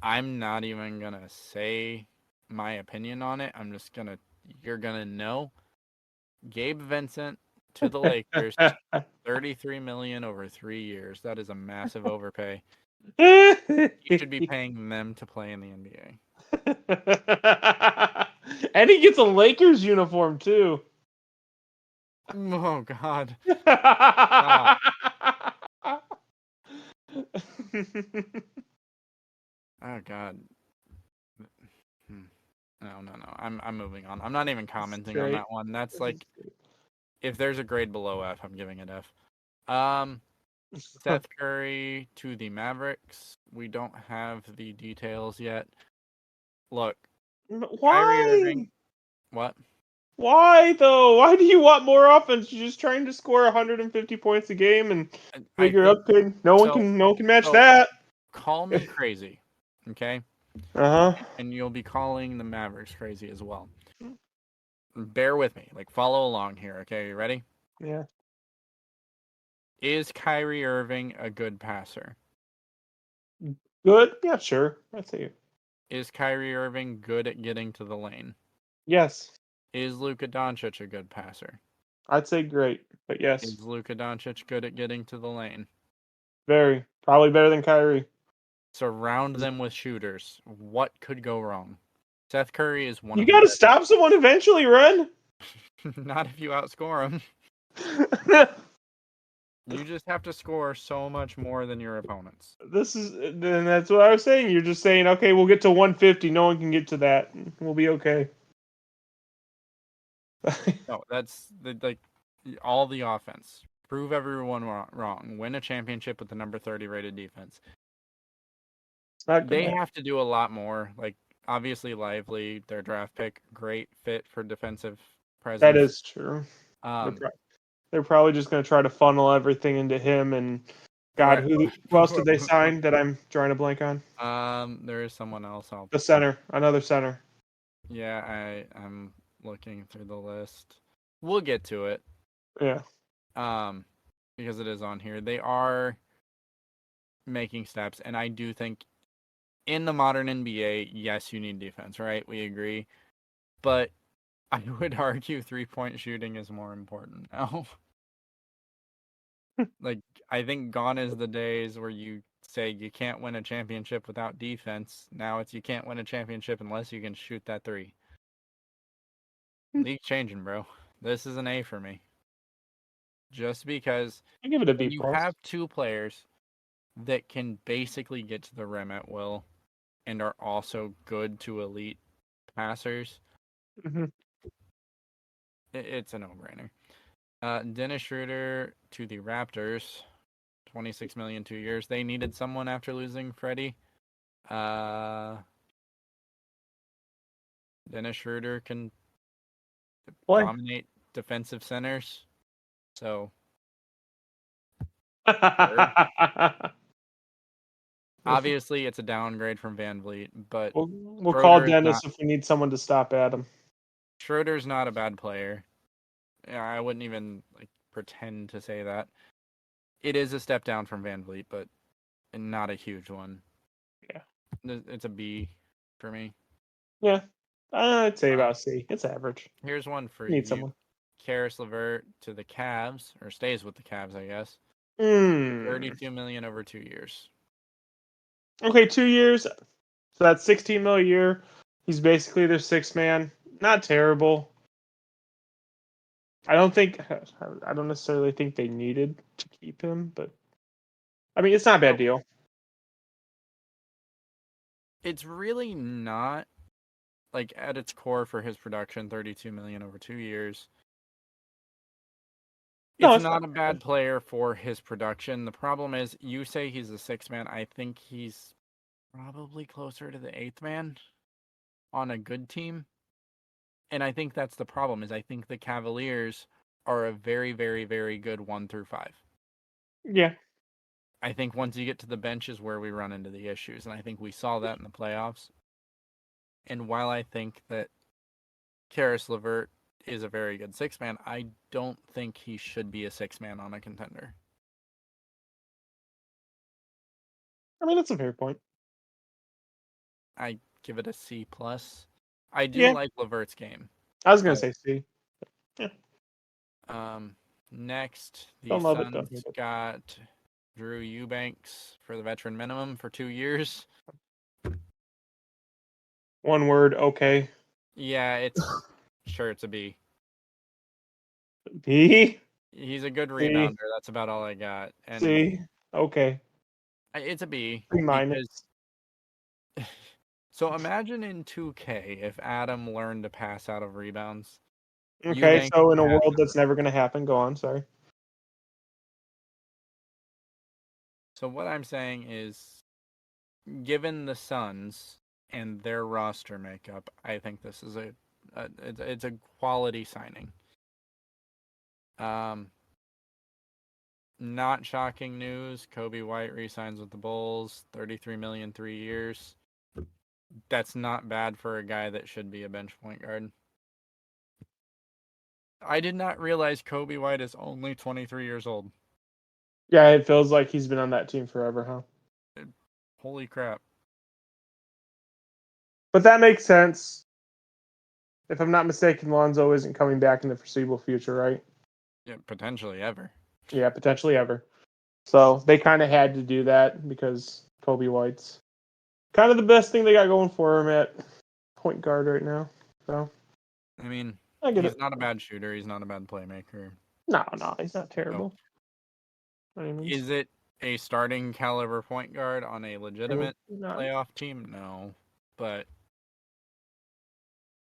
Speaker 1: I'm not even gonna say my opinion on it. You're gonna know. Gabe Vincent to the Lakers, 33 million over 3 years. That is a massive overpay. You should be paying them to play in the NBA.
Speaker 2: And he gets a Lakers uniform too.
Speaker 1: Oh God.
Speaker 2: Stop.
Speaker 1: Oh God. No. I'm moving on. I'm not even commenting on
Speaker 2: Great.
Speaker 1: that one. That's
Speaker 2: This is
Speaker 1: like if there's a grade below F, I'm giving it F. Um Seth Curry to the Mavericks. We don't have the details yet. Look, Kyrie
Speaker 2: Why?
Speaker 1: Irving. What?
Speaker 2: Why though? Why do you want more offense? You're just trying to score 150 points a game and
Speaker 1: I
Speaker 2: figure,
Speaker 1: think
Speaker 2: okay,
Speaker 1: so.
Speaker 2: no one can match
Speaker 1: So
Speaker 2: that.
Speaker 1: call me crazy, okay?
Speaker 2: Uh-huh.
Speaker 1: And you'll be calling the Mavericks crazy as well. Bear with me. Like follow along here, okay? You ready?
Speaker 2: Yeah.
Speaker 1: Is Kyrie Irving a good passer?
Speaker 2: Good? Yeah, sure. I'd say
Speaker 1: Is Kyrie Irving good at getting to the lane?
Speaker 2: yes.
Speaker 1: Is Luka Doncic a good passer?
Speaker 2: I'd say great, but yes.
Speaker 1: Is Luka Doncic good at getting to the lane?
Speaker 2: Very. Probably better than Kyrie.
Speaker 1: Surround them with shooters. What could go wrong? Seth Curry is one
Speaker 2: You
Speaker 1: of the
Speaker 2: gotta
Speaker 1: best.
Speaker 2: stop someone eventually, Ren.
Speaker 1: Not if you outscore him. You just have to score so much more than your opponents.
Speaker 2: Then that's what I was saying. You're just saying, okay, we'll get to 150. No one can get to that. We'll be okay.
Speaker 1: No, that's like all the offense. Prove everyone wrong. Win a championship with the number 30 rated defense.
Speaker 2: It's not gonna
Speaker 1: They
Speaker 2: happen.
Speaker 1: have to do a lot more. Like obviously Lively, their draft pick, great fit for defensive
Speaker 2: That
Speaker 1: presence.
Speaker 2: is true. They're,
Speaker 1: Um,
Speaker 2: pro- they're probably just gonna try to funnel everything into him. And God,
Speaker 1: right.
Speaker 2: who else did they sign that I'm drawing a blank on?
Speaker 1: There is someone else.
Speaker 2: The center, another center.
Speaker 1: Yeah, I'm looking through the list. We'll get to it.
Speaker 2: Yeah.
Speaker 1: Um, because it is on here. They are making steps, and I do think in the modern NBA, yes, you need defense, right? We agree. But I would argue 3-point shooting is more important now. Like, I think gone is the days where you say you can't win a championship without defense. Now it's you can't win a championship unless you can shoot that three. League changing, bro. This is an A for me. Just because
Speaker 2: I give it a B
Speaker 1: when you
Speaker 2: plus.
Speaker 1: have two players that can basically get to the rim at will and are also good to elite passers,
Speaker 2: Mm-hmm.
Speaker 1: it's a no-brainer. Dennis Schroeder to the Raptors, 26 million 2 years. They needed someone after losing Freddie. Uh, Dennis Schroeder can
Speaker 2: Play.
Speaker 1: dominate defensive centers. So sure. Obviously, it's a downgrade from Van Vliet, but
Speaker 2: We'll call
Speaker 1: Schroeder is
Speaker 2: Dennis
Speaker 1: not.
Speaker 2: if we need someone to stop Adam.
Speaker 1: Schroeder's not a bad player. I wouldn't even like pretend to say that. It is a step down from Van Vliet, but not a huge one.
Speaker 2: Yeah.
Speaker 1: It's a B for me.
Speaker 2: Yeah. I'd say
Speaker 1: Uh,
Speaker 2: about C. It's average.
Speaker 1: Here's one for
Speaker 2: Need
Speaker 1: you.
Speaker 2: someone.
Speaker 1: Karis LeVert to the Cavs, or stays with the Cavs, I guess.
Speaker 2: Mm.
Speaker 1: $32 million over 2 years.
Speaker 2: Okay, 2 years. So that's 16 mil a year. He's basically their sixth man. Not terrible. I don't necessarily think they needed to keep him, but I mean, it's not a bad deal.
Speaker 1: It's really not, like, at its core for his production, $32 million over 2 years.
Speaker 2: No,
Speaker 1: It's
Speaker 2: it's
Speaker 1: not
Speaker 2: not
Speaker 1: a
Speaker 2: bad.
Speaker 1: bad player for his production. The problem is, you say he's a sixth man. I think he's probably closer to the eighth man on a good team. And I think that's the problem, is I think the Cavaliers are a very, very, very good 1 through 5.
Speaker 2: Yeah.
Speaker 1: I think once you get to the bench is where we run into the issues, and I think we saw that in the playoffs. And while I think that Karis LeVert is a very good six man, I don't think he should be a six man on a contender.
Speaker 2: I mean, that's a fair point.
Speaker 1: I give it a C plus. I do
Speaker 2: Yeah.
Speaker 1: like LeVert's game.
Speaker 2: I was gonna
Speaker 1: But
Speaker 2: say C. Yeah.
Speaker 1: next the
Speaker 2: Don't love it, don't
Speaker 1: Suns
Speaker 2: hate it.
Speaker 1: got Drew Eubanks for the veteran minimum for 2 years.
Speaker 2: One word, okay.
Speaker 1: Yeah, it's a B.
Speaker 2: B.
Speaker 1: He's a good
Speaker 2: C.
Speaker 1: rebounder. That's about all I got. And
Speaker 2: C. Okay.
Speaker 1: it's a B
Speaker 2: C
Speaker 1: because
Speaker 2: minus.
Speaker 1: so imagine in 2K if Adam learned to pass out of rebounds.
Speaker 2: Okay,
Speaker 1: Eubanks
Speaker 2: so
Speaker 1: would
Speaker 2: in a
Speaker 1: pass
Speaker 2: world
Speaker 1: out
Speaker 2: that's
Speaker 1: of
Speaker 2: never gonna
Speaker 1: rebounds.
Speaker 2: happen, go on. Sorry.
Speaker 1: So what I'm saying is, given the Suns and their roster makeup, I think this is it's a quality signing. Um, Not shocking news. Kobe White re-signs with the Bulls, 33 million 3 years. That's not bad for a guy that should be a bench point guard. I did not realize Kobe White is only 23 years old.
Speaker 2: Yeah, it feels like he's been on that team forever, huh?
Speaker 1: Holy crap.
Speaker 2: But that makes sense. If I'm not mistaken, Lonzo isn't coming back in the foreseeable future, right?
Speaker 1: Yeah, potentially ever.
Speaker 2: Yeah, potentially ever. So they kind of had to do that because Kobe White's kind of the best thing they got going for him at point guard right now. So
Speaker 1: I mean,
Speaker 2: I get
Speaker 1: he's
Speaker 2: it.
Speaker 1: not a bad shooter. He's not a bad playmaker.
Speaker 2: No, he's not
Speaker 1: So,
Speaker 2: terrible. By any means.
Speaker 1: is it a starting caliber point guard on a
Speaker 2: No,
Speaker 1: legitimate
Speaker 2: he's not.
Speaker 1: playoff team? No. But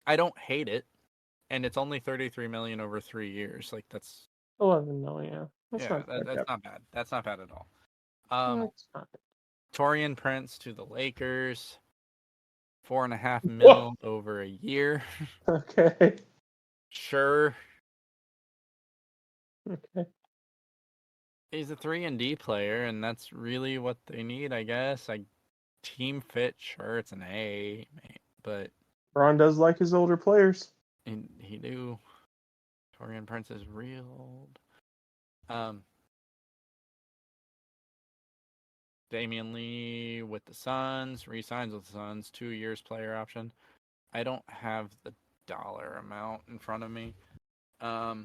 Speaker 1: I don't hate it. And it's only 33 million over 3 years. Like that's
Speaker 2: 11 million. Yeah, that's
Speaker 1: yeah,
Speaker 2: not bad.
Speaker 1: that's not bad. That's not bad at all.
Speaker 2: That's not
Speaker 1: Torian Prince to the Lakers, 4.5
Speaker 2: bad.
Speaker 1: mil over a year.
Speaker 2: Okay.
Speaker 1: Sure,
Speaker 2: Okay.
Speaker 1: he's a 3 and D player, and that's really what they need, I guess. Team fit, sure, it's an A, but
Speaker 2: Ron does like his older players.
Speaker 1: he do. Torian Prince is real old. Damian Lee with the Suns, re-signs with the Suns, 2 years player option. I don't have the dollar amount in front of me. But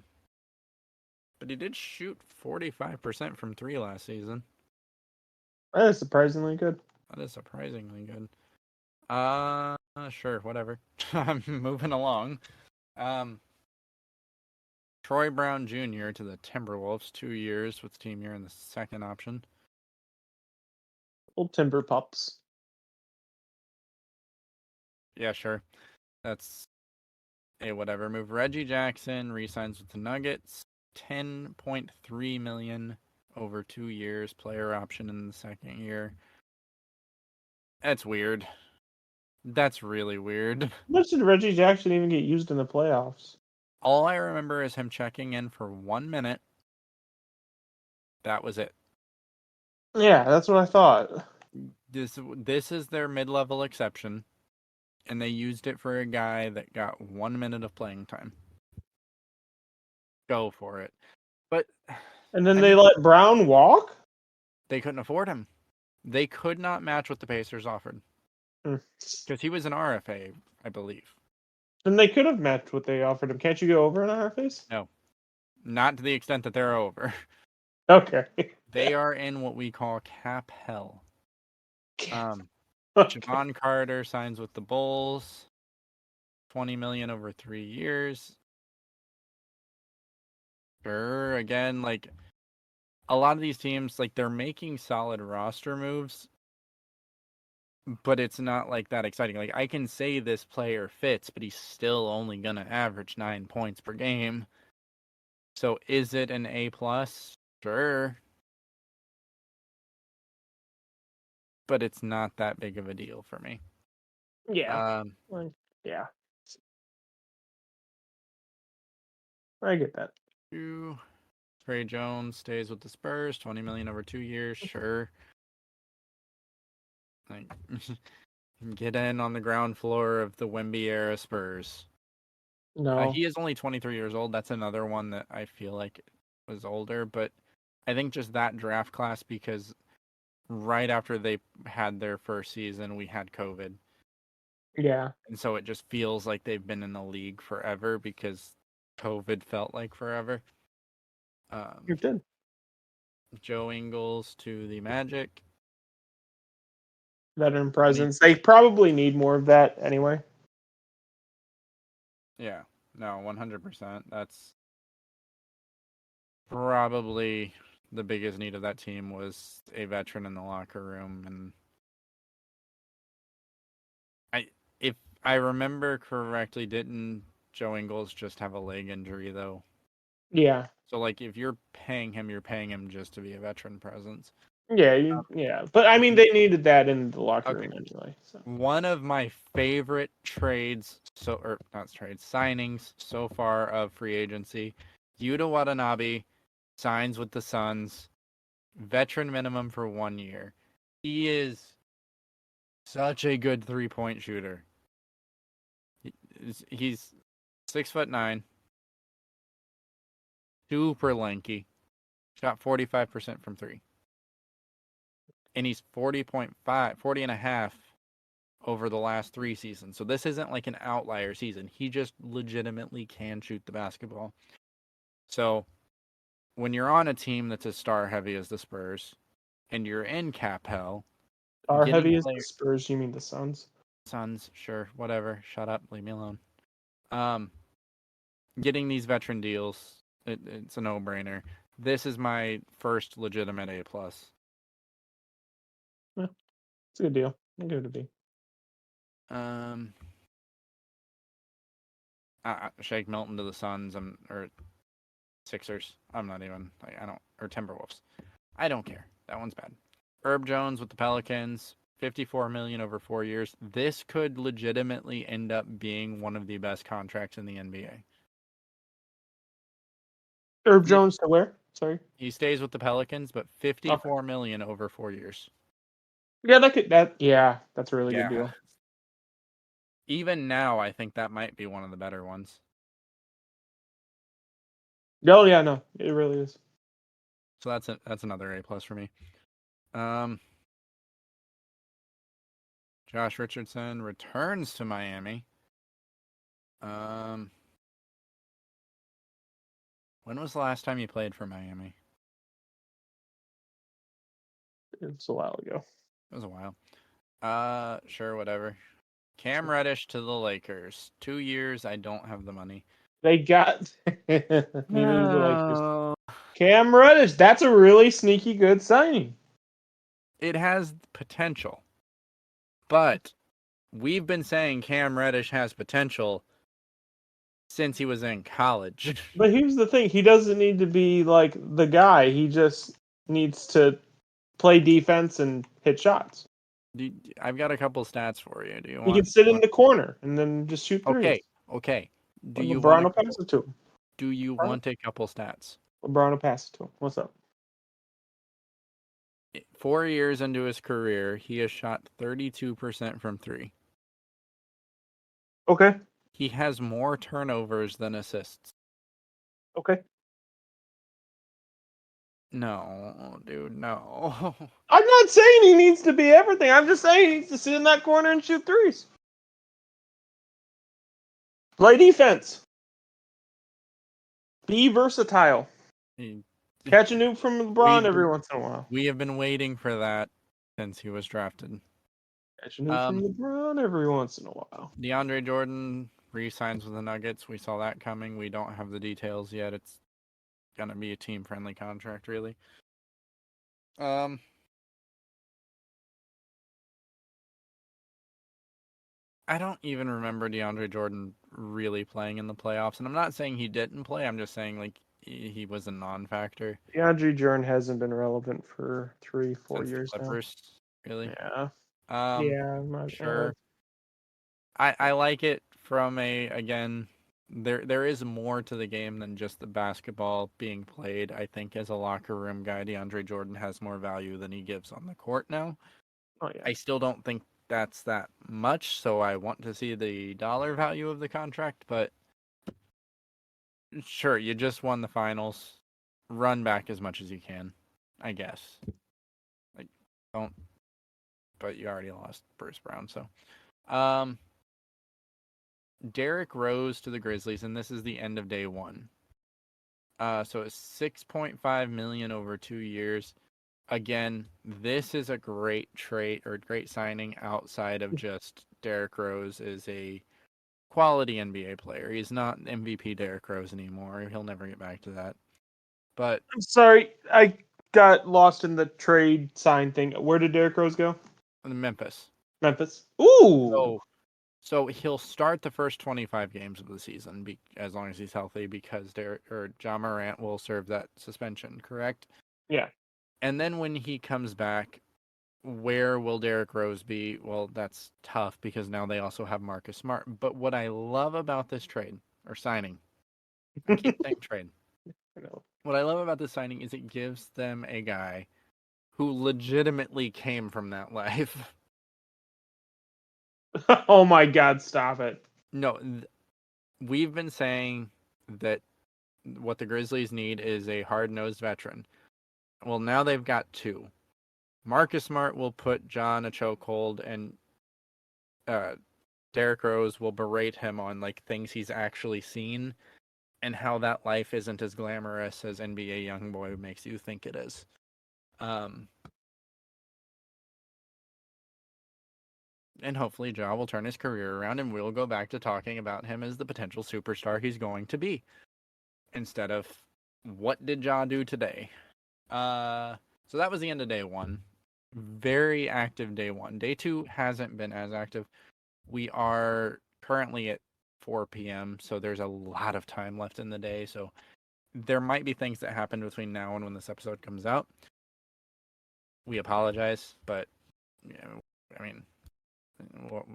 Speaker 1: he did shoot 45% from 3 last season.
Speaker 2: That is surprisingly good.
Speaker 1: That is surprisingly good. Sure, whatever. I'm moving along. Troy Brown Jr. to the Timberwolves, 2 years with team year in the second option.
Speaker 2: Old Timber Pups.
Speaker 1: Yeah, sure. That's a whatever move. Reggie Jackson re-signs with the Nuggets, 10.3 million over 2 years, player option in the second year. That's weird. That's really weird.
Speaker 2: How much did Reggie Jackson even get used in the playoffs?
Speaker 1: All I remember is him checking in for 1 minute. That was it.
Speaker 2: Yeah, that's what I thought.
Speaker 1: This is their mid-level exception, and they used it for a guy that got 1 minute of playing time. Go for it. But
Speaker 2: And then
Speaker 1: I
Speaker 2: they
Speaker 1: mean,
Speaker 2: let Brown walk?
Speaker 1: they couldn't afford him. They could not match what the Pacers offered
Speaker 2: Hmm.
Speaker 1: because he was an RFA, I believe.
Speaker 2: Then they could have matched what they offered him. Can't you go over an RFAs?
Speaker 1: No, not to the extent that they're over.
Speaker 2: Okay.
Speaker 1: They are in what we call cap hell.
Speaker 2: Okay.
Speaker 1: Javon Carter signs with the Bulls, $20 million over 3 years. Sure, again, like a lot of these teams, like they're making solid roster moves, but it's not like that exciting. Like I can say this player fits, but he's still only gonna average 9 points per game. So is it an A plus? Sure. But it's not that big of a deal for me.
Speaker 2: Yeah. Well, yeah. I get that.
Speaker 1: Trey Jones stays with the Spurs, $20 million over 2 years. Sure. Like get in on the ground floor of the Wemby era Spurs.
Speaker 2: No.
Speaker 1: He is only 23 years old. That's another one that I feel like was older, but I think just that draft class, because right after they had their first season, we had COVID.
Speaker 2: Yeah.
Speaker 1: And so it just feels like they've been in the league forever because COVID felt like forever.
Speaker 2: You did.
Speaker 1: Joe Ingles to the Magic.
Speaker 2: Veteran presence. They probably need more of that anyway.
Speaker 1: Yeah, no, 100%. That's probably the biggest need of that team was a veteran in the locker room. And if I remember correctly, didn't Joe Ingles just have a leg injury though?
Speaker 2: Yeah.
Speaker 1: So like if you're paying him just to be a veteran presence.
Speaker 2: Yeah, yeah. But I mean they needed that in the locker
Speaker 1: Okay.
Speaker 2: room anyway. So
Speaker 1: One of my favorite signings so far of free agency, Yuta Watanabe signs with the Suns, veteran minimum for 1 year. He is such a good 3-point shooter. He's 6'9", super lanky, shot 45% from 3. And he's 40 and a half over the last 3 seasons. So this isn't like an outlier season. He just legitimately can shoot the basketball. So when you're on a team that's as star heavy as the Spurs and you're in cap hell,
Speaker 2: our
Speaker 1: getting
Speaker 2: heavy is the
Speaker 1: players,
Speaker 2: Spurs, you mean the Suns?
Speaker 1: Suns, sure, whatever, shut up, leave me alone. Getting these veteran deals, it's a no-brainer. This is my first legitimate A plus.
Speaker 2: Yeah, it's a good deal. I'll give it a B.
Speaker 1: Shake Milton to the Suns, or Sixers. I'm not even like or Timberwolves. I don't care. That one's bad. Herb Jones with the Pelicans, $54 million over 4 years. This could legitimately end up being one of the best contracts in the NBA.
Speaker 2: Herb Jones to where? Sorry.
Speaker 1: He stays with the Pelicans, but $54 million over 4 years.
Speaker 2: Yeah, that's a really good deal.
Speaker 1: Even now, I think that might be one of the better ones.
Speaker 2: Oh yeah, no, it really is.
Speaker 1: So that's another A plus for me. Josh Richardson returns to Miami. When was the last time you played for Miami?
Speaker 2: It was a while ago.
Speaker 1: It was a while. Sure, whatever. Cam Reddish to the Lakers. 2 years. I don't have the money.
Speaker 2: They got neither do the Lakers.
Speaker 1: No.
Speaker 2: Cam Reddish, that's a really sneaky good signing.
Speaker 1: It has potential, but we've been saying Cam Reddish has potential since he was in college.
Speaker 2: But here's the thing: he doesn't need to be like the guy. He just needs to play defense and hit shots.
Speaker 1: I've got a couple stats for you. Do you
Speaker 2: He
Speaker 1: want?
Speaker 2: can sit in the corner and then just shoot threes.
Speaker 1: Okay.
Speaker 2: LeBron will pass it to him.
Speaker 1: Do you want a couple stats?
Speaker 2: LeBron will pass it to him. What's up?
Speaker 1: 4 years into his career, he has shot 32% from 3.
Speaker 2: Okay.
Speaker 1: He has more turnovers than assists.
Speaker 2: Okay.
Speaker 1: No, dude, no.
Speaker 2: I'm not saying he needs to be everything. I'm just saying he needs to sit in that corner and shoot threes. Play defense. Be versatile.
Speaker 1: He-
Speaker 2: Catch a nuke from LeBron every once in a while.
Speaker 1: We have been waiting for that since he was drafted.
Speaker 2: Catch a nuke from LeBron every once in a while.
Speaker 1: DeAndre Jordan re-signs with the Nuggets. We saw that coming. We don't have the details yet. It's gonna be a team-friendly contract, really. I don't even remember DeAndre Jordan really playing in the playoffs, and I'm not saying he didn't play. I'm just saying like he was a non-factor
Speaker 2: DeAndre Jordan hasn't been relevant for 3-4
Speaker 1: since the
Speaker 2: years now.
Speaker 1: Clippers, really.
Speaker 2: Yeah.
Speaker 1: Sure. I like it from again. There is more to the game than just the basketball being played. I think as a locker room guy, DeAndre Jordan has more value than he gives on the court now.
Speaker 2: Oh yeah.
Speaker 1: I still don't think that's that much, so I want to see the dollar value of the contract, but sure, you just won the finals. Run back as much as you can, I guess. Like, don't, but you already lost Bruce Brown, so. Derrick Rose to the Grizzlies, and this is the end of day one. So it's 6.5 million over 2 years. Again, this is a great trade or great signing outside of just Derrick Rose is a quality NBA player. He's not MVP Derrick Rose anymore. He'll never get back to that. But
Speaker 2: I'm sorry, I got lost in the trade sign thing. Where did Derrick Rose go?
Speaker 1: Memphis.
Speaker 2: Memphis. Ooh.
Speaker 1: So he'll start the first 25 games of the season as long as he's healthy because Ja Morant will serve that suspension, correct?
Speaker 2: Yeah.
Speaker 1: And then when he comes back, where will Derrick Rose be? Well, that's tough because now they also have Marcus Smart. But what I love about this trade or signing, I keep saying trade. What I love about this signing is it gives them a guy who legitimately came from that life.
Speaker 2: Oh my God! Stop it.
Speaker 1: No, we've been saying that what the Grizzlies need is a hard-nosed veteran. Well, now they've got two. Marcus Smart will put John a chokehold, and Derrick Rose will berate him on like things he's actually seen and how that life isn't as glamorous as NBA YoungBoy makes you think it is. And hopefully Ja will turn his career around and we'll go back to talking about him as the potential superstar he's going to be. Instead of what did Ja do today? So that was the end of day one. Very active day one. Day two hasn't been as active. We are currently at 4 p.m., so there's a lot of time left in the day. So there might be things that happen between now and when this episode comes out. We apologize, but I mean,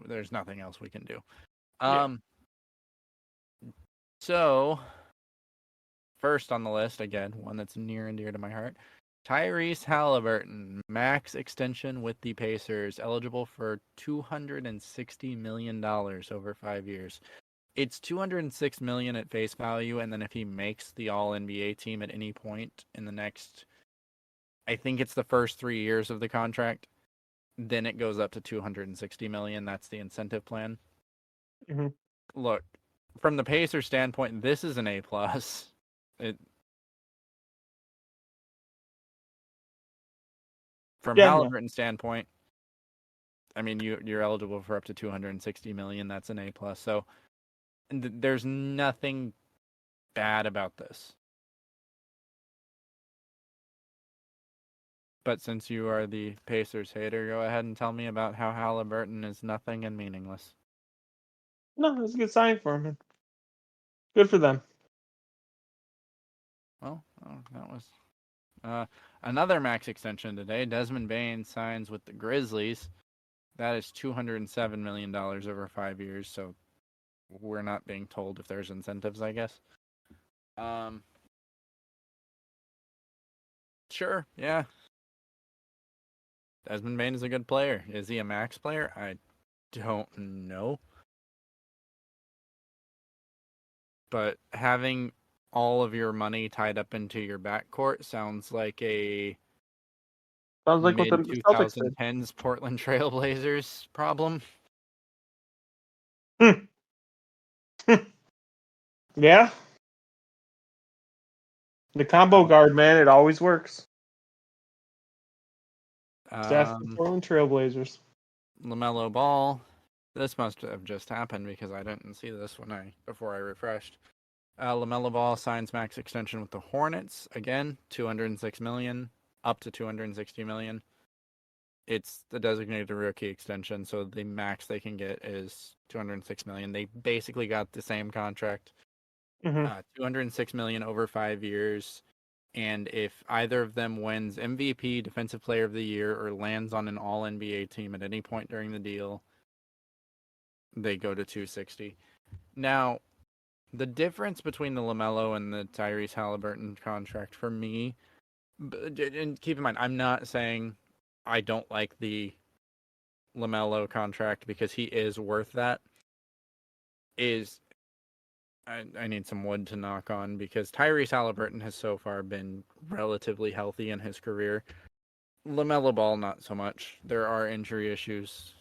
Speaker 1: there's nothing else we can do. So first on the list, again, one that's near and dear to my heart, Tyrese Halliburton, max extension with the Pacers, eligible for $260 million over 5 years. It's $206 million at face value, and then if he makes the All-NBA team at any point in the next, I think it's the first 3 years of the contract, then it goes up to $260 million. That's the incentive plan.
Speaker 2: Mm-hmm.
Speaker 1: Look, from the Pacers standpoint, this is an A+. From Halliburton's standpoint, I mean, you're eligible for up to $260 million. That's an A+. So there's nothing bad about this. But since you are the Pacers hater, go ahead and tell me about how Halliburton is nothing and meaningless.
Speaker 2: No, it's a good sign for him. Good for them.
Speaker 1: Well, that was another max extension today. Desmond Bane signs with the Grizzlies. That is $207 million over 5 years, so we're not being told if there's incentives, I guess. Sure, yeah. Desmond Bane is a good player. Is he a max player? I don't know. But having all of your money tied up into your backcourt sounds like a
Speaker 2: what the Celtics did.
Speaker 1: mid-2010s Portland Trailblazers problem.
Speaker 2: Yeah. The combo guard, man, it always works. That's the
Speaker 1: Um,
Speaker 2: Portland Trailblazers.
Speaker 1: LaMelo Ball. This must have just happened because I didn't see this before I refreshed. LaMelo Ball signs max extension with the Hornets again, 206 million, up to 260 million. It's the designated rookie extension, so the max they can get is 206 million. They basically got the same contract,
Speaker 2: Mm-hmm.
Speaker 1: 206 million over 5 years. And if either of them wins MVP, Defensive Player of the Year, or lands on an All NBA team at any point during the deal, they go to 260. Now, the difference between the LaMelo and the Tyrese Halliburton contract for me, and keep in mind, I'm not saying I don't like the LaMelo contract because he is worth that. I need some wood to knock on because Tyrese Halliburton has so far been relatively healthy in his career. LaMelo Ball, not so much. There are injury issues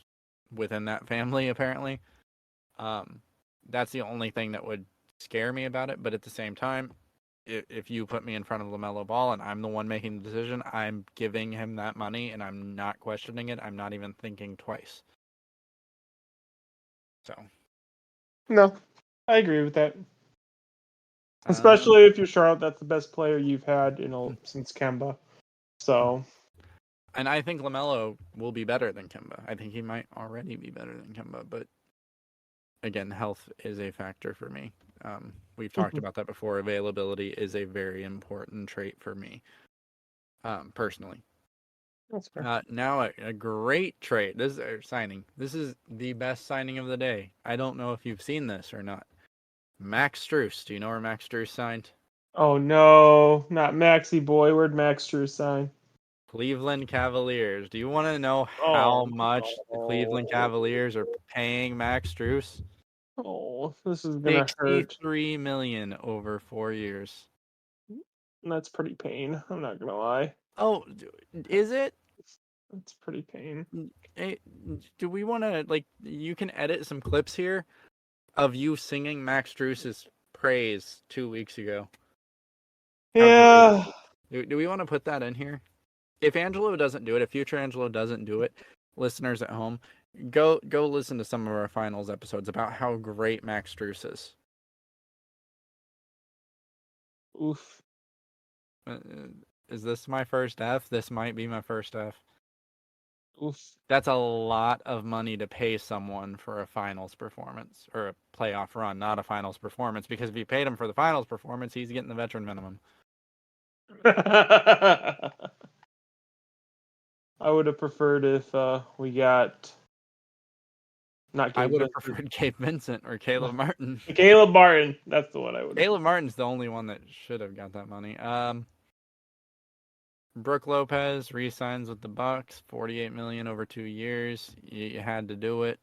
Speaker 1: within that family, apparently. Um, that's the only thing that would scare me about it. But at the same time, if you put me in front of LaMelo Ball and I'm the one making the decision, I'm giving him that money and I'm not questioning it. I'm not even thinking twice. So,
Speaker 2: No, I agree with that.
Speaker 1: um,
Speaker 2: Especially if you're Charlotte, that's the best player you've had, since Kemba. So,
Speaker 1: and I think LaMelo will be better than Kemba. I think he might already be better than Kemba, but again, health is a factor for me. We've talked about that before. Availability is a very important trait for me, personally.
Speaker 2: that's fair.
Speaker 1: Now, a great trade. This is a signing. This is the best signing of the day. I don't know if you've seen this or not. Max Strus. Do you know where Max Strus signed?
Speaker 2: Oh no, not Maxi Boy. Where'd Max Drew sign?
Speaker 1: Cleveland Cavaliers. Do you want to know
Speaker 2: Oh
Speaker 1: how much the Cleveland
Speaker 2: no.
Speaker 1: Cavaliers are paying Max Strus?
Speaker 2: Oh, this is gonna hurt.
Speaker 1: 63 million over 4 years.
Speaker 2: That's pretty pain. I'm not gonna lie.
Speaker 1: Oh, is it?
Speaker 2: That's pretty pain.
Speaker 1: Hey, do we want to like? You can edit some clips here of you singing Max Strus's praise 2 weeks ago. How great he
Speaker 2: Yeah.
Speaker 1: is. Do we want to put that in here? If Angelo doesn't do it, if future Angelo doesn't do it, listeners at home, go listen to some of our finals episodes about how great Max Strus is.
Speaker 2: Oof.
Speaker 1: Uh, is this my first F? This might be my first F.
Speaker 2: Oof.
Speaker 1: That's a lot of money to pay someone for a finals performance or a playoff run, not a finals performance. Because if you paid him for the finals performance, he's getting the veteran minimum.
Speaker 2: I would have preferred if we got not
Speaker 1: I
Speaker 2: Gabe
Speaker 1: would have
Speaker 2: Vincent.
Speaker 1: preferred Gabe Vincent or Caleb Martin.
Speaker 2: Caleb Martin. That's the one I would have.
Speaker 1: Caleb Martin's the only one that should have got that money. Brooke Lopez re-signs with the Bucks, 48 million over 2 years. You had to do it.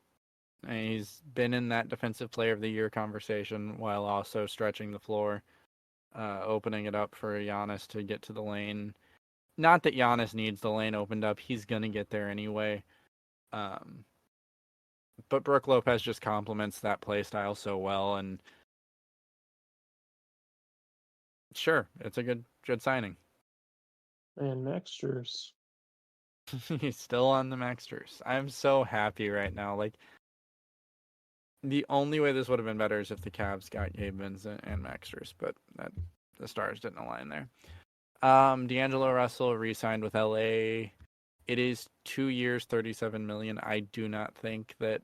Speaker 1: And he's been in that Defensive Player of the Year conversation while also stretching the floor, opening it up for Giannis to get to the lane. Not that Giannis needs the lane opened up; he's gonna get there anyway. Um, but Brooke Lopez just complements that play style so well, and sure, it's a good signing.
Speaker 2: And Maxters.
Speaker 1: He's still on the Maxters. I'm so happy right now. Like the only way this would have been better is if the Cavs got Gabe Vincent and Maxters, but the stars didn't align there. D'Angelo Russell re-signed with LA. It is 2 years, 37 million. I do not think that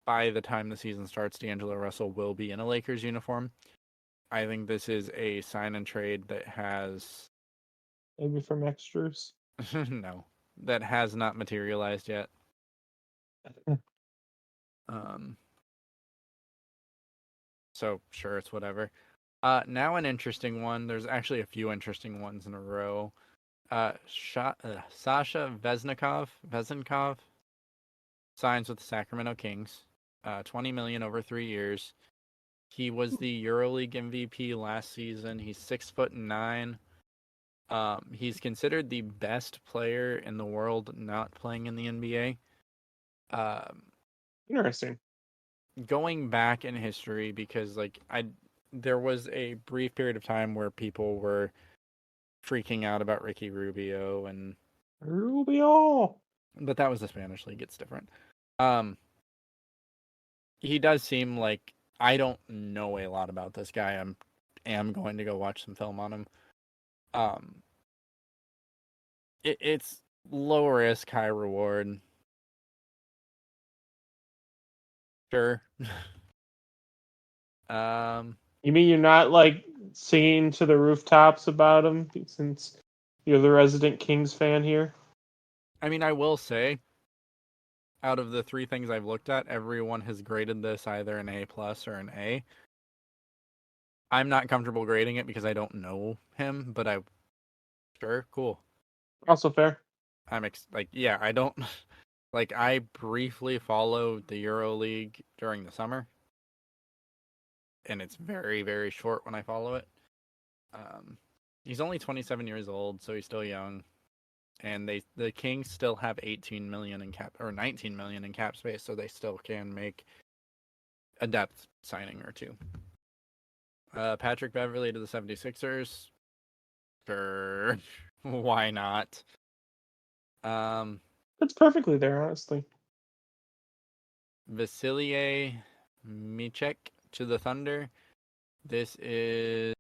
Speaker 1: by the time the season starts, D'Angelo Russell will be in a Lakers uniform. I think this is a sign and trade that has
Speaker 2: Maybe for Maxters.
Speaker 1: no, that has not materialized yet. Um, so sure, it's whatever. Now an interesting one. There's actually a few interesting ones in a row. Sasha Vezenkov signs with the Sacramento Kings. 20 million over 3 years. He was the EuroLeague MVP last season. He's 6'9". He's considered the best player in the world not playing in the NBA.
Speaker 2: Interesting.
Speaker 1: Going back in history, because there was a brief period of time where people were freaking out about Ricky Rubio, and
Speaker 2: Rubio.
Speaker 1: but that was the Spanish league. It's different. Um, he does seem like I don't know a lot about this guy. Am going to go watch some film on him. Um, it's low risk, high reward. Sure. um,
Speaker 2: You mean you're not like singing to the rooftops about him since you're the resident Kings fan here?
Speaker 1: I mean, I will say, out of the three things I've looked at, everyone has graded this either an A plus or an A. I'm not comfortable grading it because I don't know him, but I sure cool.
Speaker 2: Also fair.
Speaker 1: Yeah, I don't like I briefly followed the Euro League during the summer, and it's very very short when I follow it. Um, he's only 27 years old, so he's still young, and the Kings still have 18 million in cap or 19 million in cap space, so they still can make a depth signing or two. Patrick Beverley to the 76ers. Sure. Why not?
Speaker 2: That's perfectly there, honestly.
Speaker 1: Vasilije Micek to the Thunder. This is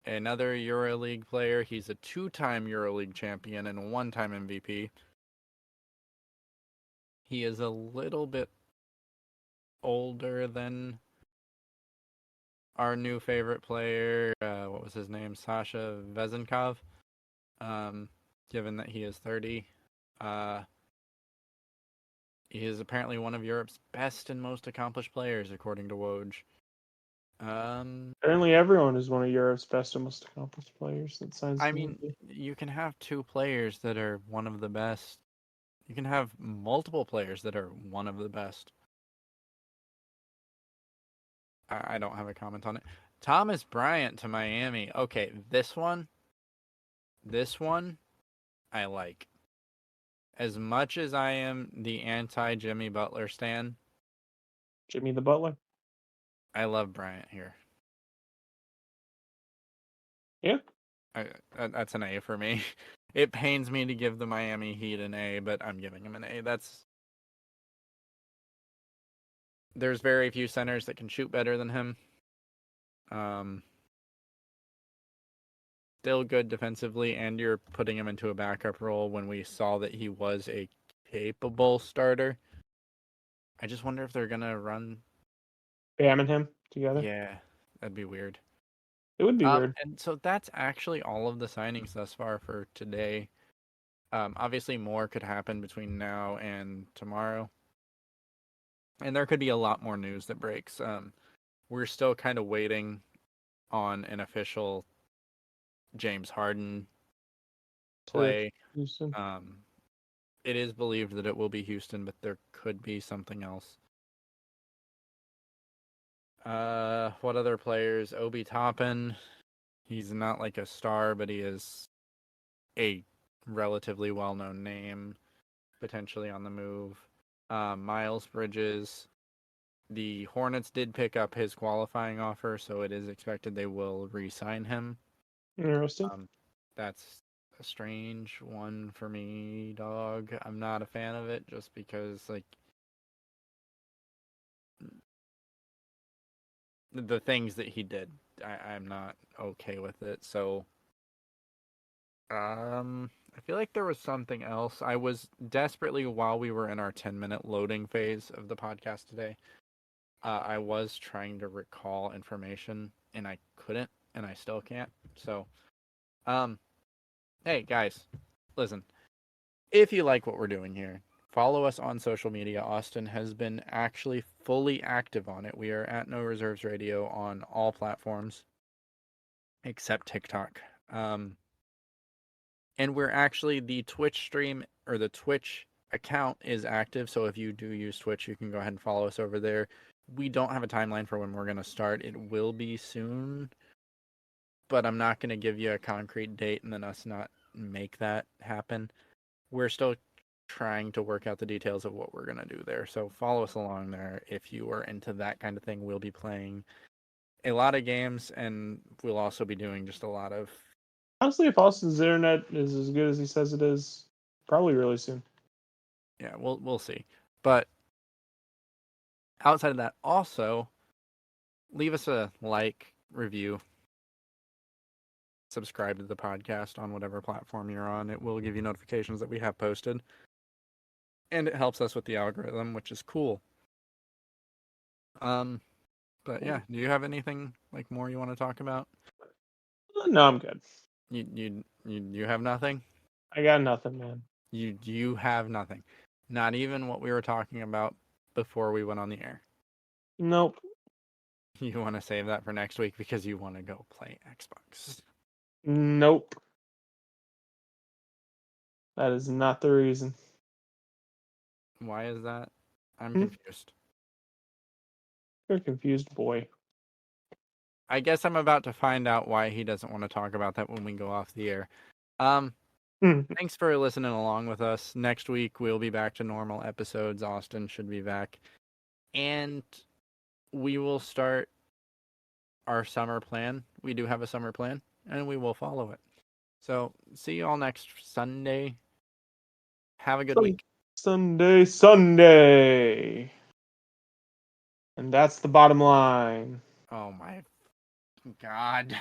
Speaker 1: another EuroLeague player. He's a two-time EuroLeague champion and a one-time MVP. He is a little bit older than our new favorite player. What was his name? Sasha Vezenkov. Given that he is 30. He is apparently one of Europe's best and most accomplished players, according to Woj.
Speaker 2: Apparently, everyone is one of Europe's best and most accomplished players. That sounds
Speaker 1: I mean,
Speaker 2: familiar.
Speaker 1: you can have two players that are one of the best. You can have multiple players that are one of the best. I don't have a comment on it. Thomas Bryant to Miami. Okay, this one, I like. As much as I am the anti Jimmy Butler stan,
Speaker 2: Jimmy the Butler.
Speaker 1: I love Bryant here.
Speaker 2: Yeah.
Speaker 1: That's an A for me. It pains me to give the Miami Heat an A, but I'm giving him an A. There's very few centers that can shoot better than him. Still good defensively, and you're putting him into a backup role when we saw that he was a capable starter. I just wonder if they're gonna run.
Speaker 2: Bam and him together.
Speaker 1: Yeah, that'd be weird.
Speaker 2: It would be weird.
Speaker 1: And so that's actually all of the signings thus far for today. Obviously, more could happen between now and tomorrow, and there could be a lot more news that breaks. We're still kind of waiting on an official James Harden
Speaker 2: To
Speaker 1: play.
Speaker 2: Houston.
Speaker 1: It is believed that it will be Houston, but there could be something else. What other players? Obi Toppin. He's not like a star, but he is a relatively well-known name, potentially on the move. Miles Bridges. The Hornets did pick up his qualifying offer, so it is expected they will re-sign him.
Speaker 2: Interesting.
Speaker 1: That's a strange one for me, dog. I'm not a fan of it just because, like, the things that he did, I'm not okay with it. So, I feel like there was something else. I was desperately, while we were in our 10-minute loading phase of the podcast today, I was trying to recall information and I couldn't, and I still can't. So, um, hey guys, listen. If you like what we're doing here, follow us on social media. Austin has been actually fully active on it. We are at No Reserves Radio on all platforms except TikTok. And we're actually the Twitch stream or the Twitch account is active. So if you do use Twitch, you can go ahead and follow us over there. We don't have a timeline for when we're going to start. It will be soon, but I'm not going to give you a concrete date and then us not make that happen. We're still trying to work out the details of what we're going to do there. So follow us along there if you are into that kind of thing. We'll be playing a lot of games and we'll also be doing just a lot of
Speaker 2: Honestly, if Austin's internet is as good as he says it is, probably really soon.
Speaker 1: Yeah, we'll see. But outside of that, also leave us a like, review, subscribe to the podcast on whatever platform you're on. It will give you notifications that we have posted, and it helps us with the algorithm, which is cool. But yeah, do you have anything like more you want to talk about?
Speaker 2: No, I'm good.
Speaker 1: You have nothing.
Speaker 2: I got nothing, man.
Speaker 1: You have nothing. Not even what we were talking about before we went on the air.
Speaker 2: Nope.
Speaker 1: You want to save that for next week because you want to go play Xbox.
Speaker 2: Nope. That is not the reason.
Speaker 1: Why is that? I'm
Speaker 2: Hmm?
Speaker 1: confused.
Speaker 2: You're a confused boy.
Speaker 1: I guess I'm about to find out why he doesn't want to talk about that when we go off the air. Um,
Speaker 2: Hmm.
Speaker 1: Thanks for listening along with us. Next week we'll be back to normal episodes. Austin should be back, and we will start our summer plan. We do have a summer plan, and we will follow it. So, see you all next Sunday. Have a good week.
Speaker 2: Sunday. And that's the bottom line.
Speaker 1: Oh my God.